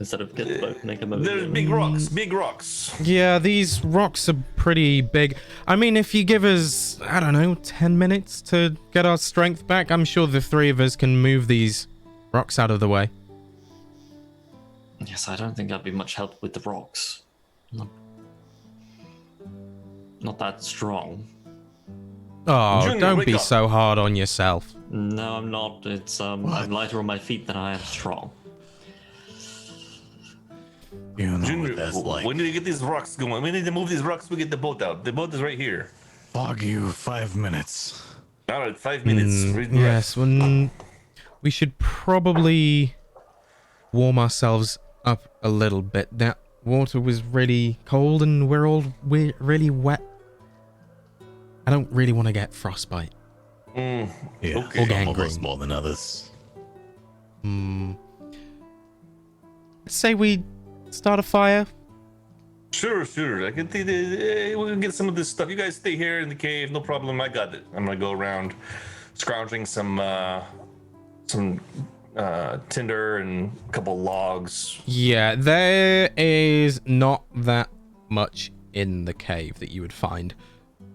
instead of get the boat and then come over There's here. big rocks, big rocks. Yeah, these rocks are pretty big. I mean, if you give us, I don't know, 10 minutes to get our strength back, I'm sure the three of us can move these rocks out of the way. Yes, I don't think I'd be much help with the rocks. Not that strong. Oh, Junior, don't wake be up. so hard on yourself. No, I'm not. It's I'm lighter on my feet than I am strong. You know Junior, what that's like. we need to get these rocks going. We need to move these rocks. We get the boat out. The boat is right here. Fuck you, 5 minutes. All right, 5 minutes. Read the Yes, rest. we should probably warm ourselves up a little bit. That water was really cold and we're really wet. I don't really want to get frostbite. Yeah, Okay. Or some of gangrene. us more than others. Let's say we start a fire. Sure. I can think we can get some of this stuff. You guys stay here in the cave, no problem. I got it. I'm gonna go around scrounging some tinder and a couple logs. Yeah, there is not that much in the cave that you would find.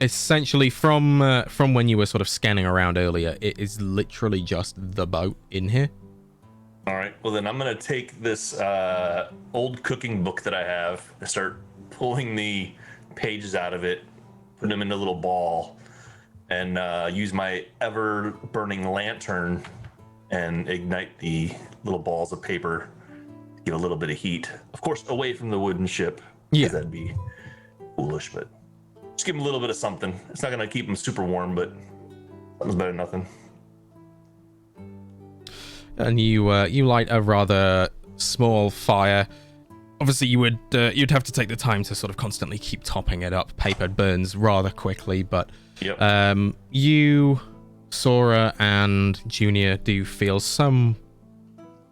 Essentially, from when you were sort of scanning around earlier, it is literally just the boat in here. All right. Well, then I'm gonna take this old cooking book that I have and start pulling the pages out of it, putting them in a little ball, and use my ever-burning lantern and ignite the little balls of paper to give a little bit of heat. Of course, away from the wooden ship. 'Cause Yeah. that'd be foolish, but just give them a little bit of something. It's not gonna keep them super warm, but something's better than nothing. And you light a rather small fire. Obviously, you'd have to take the time to sort of constantly keep topping it up. Paper burns rather quickly, but Yep. you, Sora, and Junior do feel some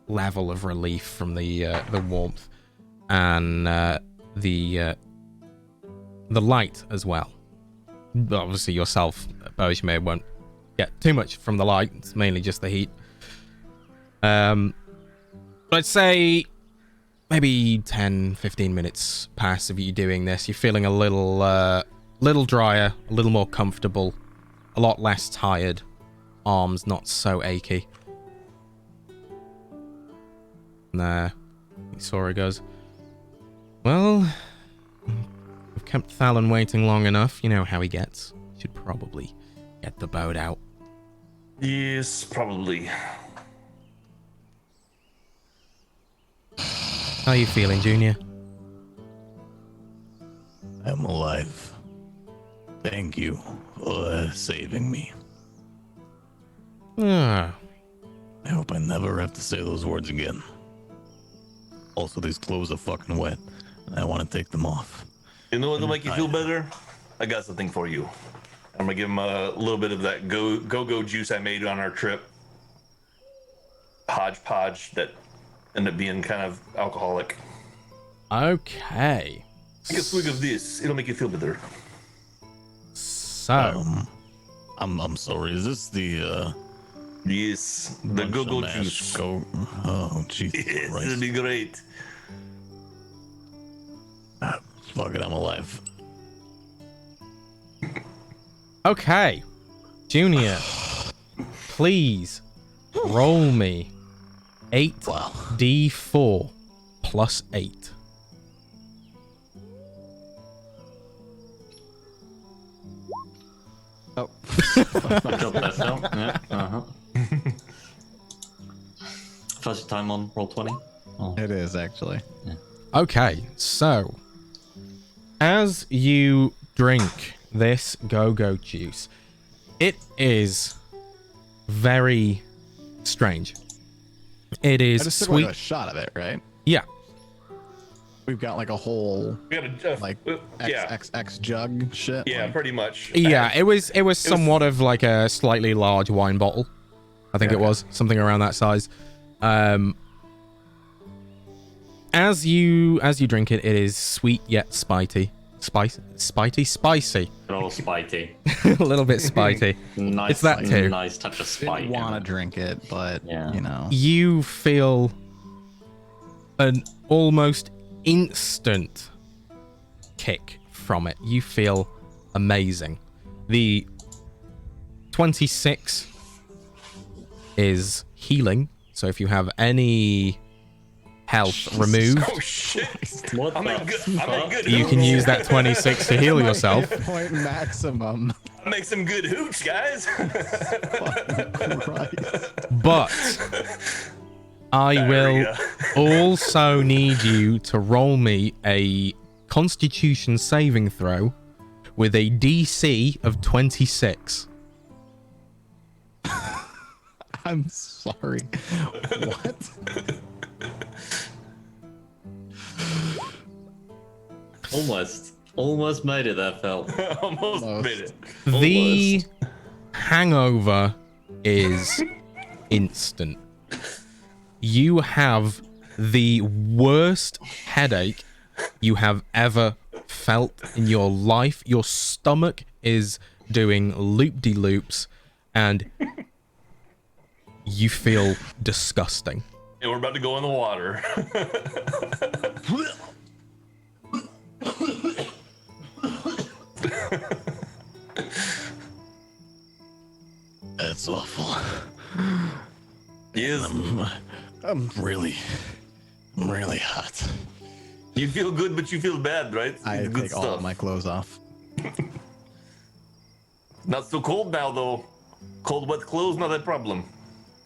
level of relief from the warmth, and the light as well. But obviously yourself, Bojimir, won't get too much from the light. It's mainly just the heat. But I'd say maybe 10-15 minutes pass of you doing this. You're feeling a little drier, a little more comfortable, a lot less tired. Arms not so achy. Nah. Sora goes, well, we've kept Thalon waiting long enough. You know how he gets. Should probably get the boat out. Yes, probably. How are you feeling, Junior? I'm alive. Thank you for saving me. Ah, I hope I never have to say those words again. Also, these clothes are fucking wet, and I want to take them off. You know what'll make you feel better? I got something for you. I'm gonna give him a little bit of that go juice I made on our trip. Hodgepodge that ended up being kind of alcoholic. okay. Take a swig of this. It'll make you feel better. So, I'm sorry. Is this the Yes, the bunch go of mashed juice. Oh, Jesus Yes, it'll Christ. be great. Fuck it, I'm alive. okay. Junior, please roll me 8d4 plus 8. Oh, Got that down. Yeah. Uh-huh. First time on Roll20. Oh. it is actually. Okay, so as you drink this go-go juice, it is very strange. It I is just took sweet. like a shot of it, right? Yeah, We've got like a whole We got a like yeah, XXX jug shit. yeah, like, pretty much. yeah. It was somewhat of like a slightly large wine bottle. I think it Okay. was something around that size. As you drink it, it is sweet yet spicy. Spicy. They're all spitey. A little bit spicy. Nice, It's that too. Nice touch of spite. didn't want to drink it, but Yeah. you know. You feel an almost instant kick from it. You feel amazing. The 26 is healing, so if you have any health removed, Oh shit! What I'm the in good. you can use that 26 to heal My yourself. hit point maximum. I make some good hooch, guys. Fucking Christ. But I will Diarrhea. also need you to roll me a Constitution saving throw with a DC of 26. I'm sorry. What? Almost made it there, Phil. Almost Almost. made it. The hangover is instant. You have the worst headache you have ever felt in your life. Your stomach is doing loop-de-loops and you feel disgusting. And we're about to go in the water. That's awful. Yes. I'm really hot. You feel good, but you feel bad, right? I It's good take all of my clothes off. Not so cold now, though. Cold, wet clothes, not a problem.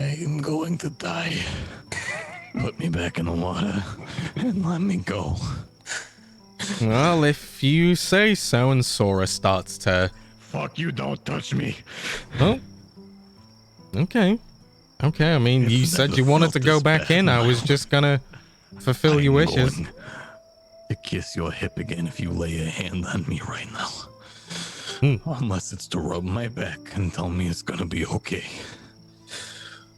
I'm going to die. Put me back in the water and let me go. Well, if you say so, and Sora starts to... Fuck you, don't touch me. Oh. Okay. Okay, I mean, you I've said never you wanted felt to go this back bad. in. I was just gonna fulfill your I'm wishes. going to kiss your hip again if you lay a hand on me right now. Unless it's to rub my back and tell me it's gonna be okay.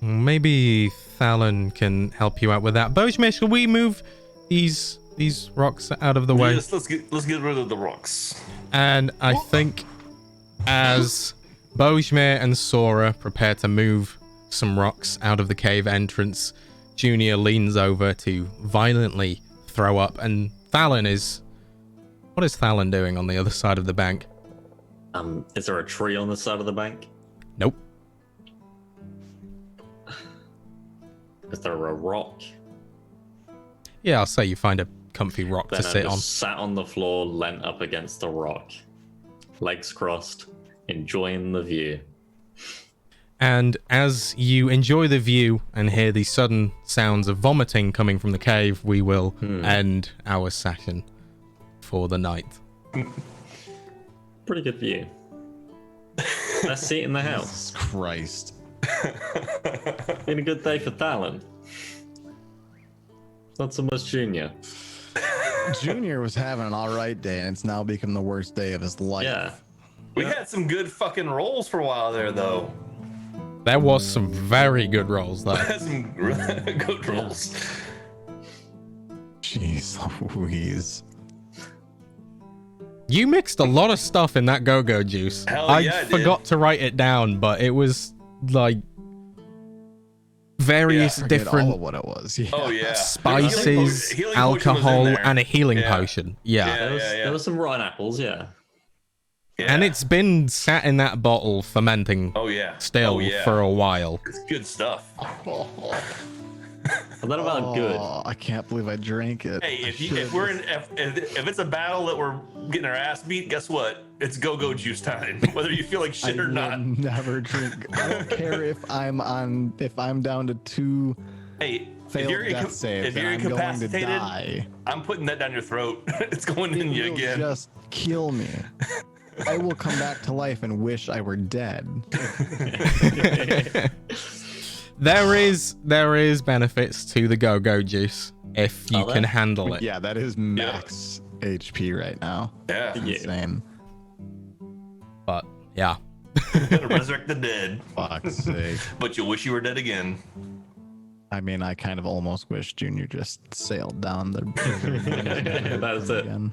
Maybe Thalon can help you out with that. Bojimir, shall we move these these rocks out of the way. Yes, let's get rid of the rocks. And I think as Bojmir and Sora prepare to move some rocks out of the cave entrance, Junior leans over to violently throw up, and Thalen is... What is Thalen doing on the other side of the bank? Is there a tree on the side of the bank? Nope. Is there a rock? Yeah, I'll say you find a comfy rock Then to I'm sit just on. sat on the floor, leant up against the rock, legs crossed, enjoying the view. And as you enjoy the view and hear the sudden sounds of vomiting coming from the cave, we will end our session for the night. Pretty good view. Best seat in the house. Jesus Christ. Been a good day for Thalen. Not so much Junior. Junior was having an all right day, and it's now become the worst day of his life. Yeah. We had some good fucking rolls for a while there, though. There was some very good rolls We there. had some good rolls. Jeez Louise. You mixed a lot of stuff in that go-go juice. Hell yeah, I did. forgot to write it down, but it was like various I forget all different of what it was. Yeah. Oh yeah, spices, Healing potion was in alcohol, there. and a healing Yeah. potion. Yeah. There was some rotten apples, yeah. Yeah. And it's been sat in that bottle fermenting oh yeah, still oh, yeah. for a while. It's good stuff. Well, that about good. Oh, I can't believe I drank it. Hey, I if should've it's a battle that we're getting our ass beat, guess what? It's go-go juice time. Whether you feel like shit I or will not. never drink. I don't care if I'm down to 2 Hey, failed death saves. if you're and I'm going to incapacitated, die. I'm putting that down your throat. It's going in you You'll again. just kill me. I will come back to life and wish I were dead. There is benefits to the go-go juice if you Are can there? handle it. Yeah, that is max HP right now. Yeah, Insane. But yeah. gonna resurrect the dead, Fuck's sake. but you wish you were dead again. I mean, I kind of almost wish Junior just sailed down the That was it. again.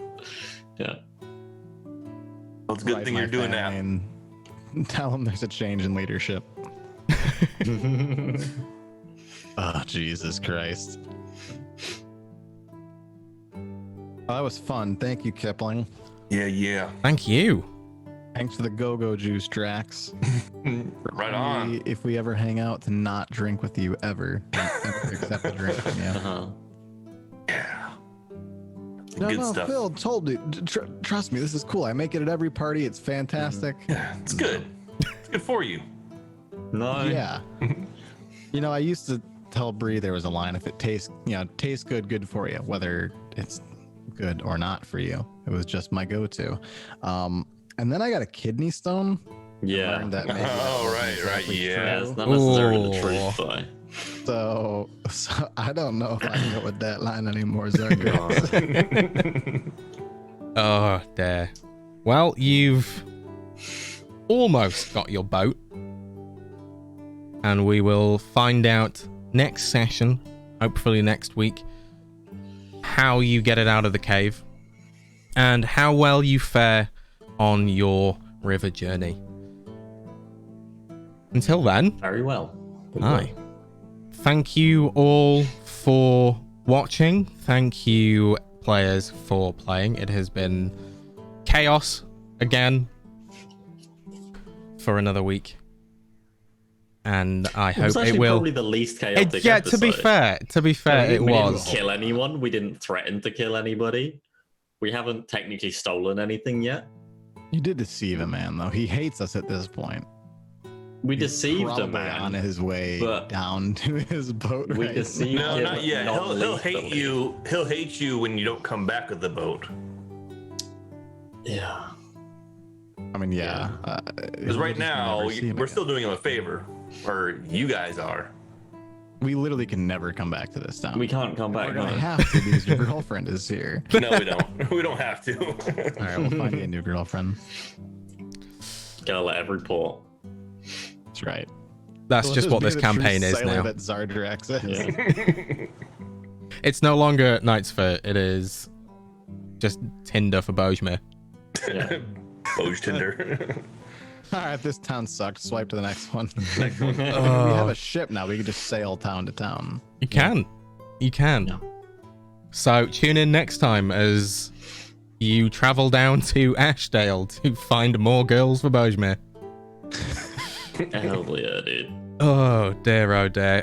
Yeah. Well, it's a good Right, thing my you're doing that. family, and tell him there's a change in leadership. Oh, Jesus Christ. Oh, that was fun. Thank you, Kipling. Yeah. Thank you. Thanks for the go-go juice, Drax. Right on. If we ever hang out, to not drink with you ever. Never accept a drink from you. Uh-huh. No, Good stuff. Phil told me. Trust me, this is cool. I make it at every party. It's fantastic. Yeah, it's good. It's good for you. No. Yeah. You know, I used to tell Bree there was a line: if it tastes good, good for you, whether it's good or not for you. It was just my go-to. And then I got a kidney stone. Yeah. Learned that maybe that Oh, wasn't right, exactly yeah. Yeah, true. it's not necessarily the Ooh. truth, though. So I don't know if I can go with that line anymore, Zargrax. Oh, dear. Well, you've almost got your boat. And we will find out next session, hopefully next week, how you get it out of the cave and how well you fare on your river journey. Until then, Very well. hi. Thank you all for watching. Thank you, players, for playing. It has been chaos again for another week. And I It was hope actually it will. probably the least chaotic Yeah, episode. to be fair, it we was. didn't kill anyone. We didn't threaten to kill anybody. We haven't technically stolen anything yet. You did deceive a man, though. He hates us at this point. We deceived a Probably man. on his way but down to his boat. We right deceived No, him. not yet. He'll hate non-lethally. you. He'll hate you when you don't come back with the boat. Yeah. I mean, yeah. Because right now we're still doing him a favor, or you guys are. We literally can never come back to this town. We can't come back. We're gonna No. have to because your girlfriend is here. No, we don't. We don't have to. All right, we'll find you a new girlfriend. Gotta let every port. That's right. That's We'll just what be this the true campaign is sailor now. That Zardrax is. Yeah. It's no longer Nightsphear. It is just Tinder for Bojmir. Yeah. Boj Tinder. All right, this town sucked. Swipe to the next one. Next one. We have a ship now. We can just sail town to town. You can. You can. Yeah. So tune in next time as you travel down to Ashdale to find more girls for Bojmir. Hell yeah, dude. Oh dear.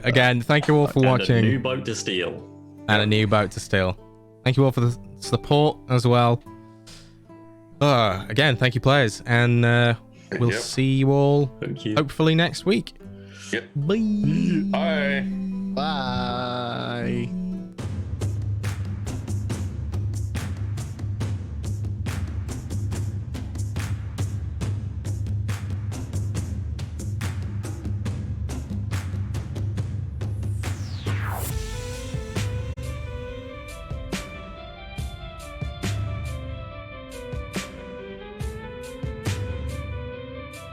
Again, thank you all for And watching. a new boat to steal. And a new boat to steal. Thank you all for the support as well. Again, thank you, players, and we'll see you all Thank you. hopefully next week. Yep. Bye. Bye. Bye.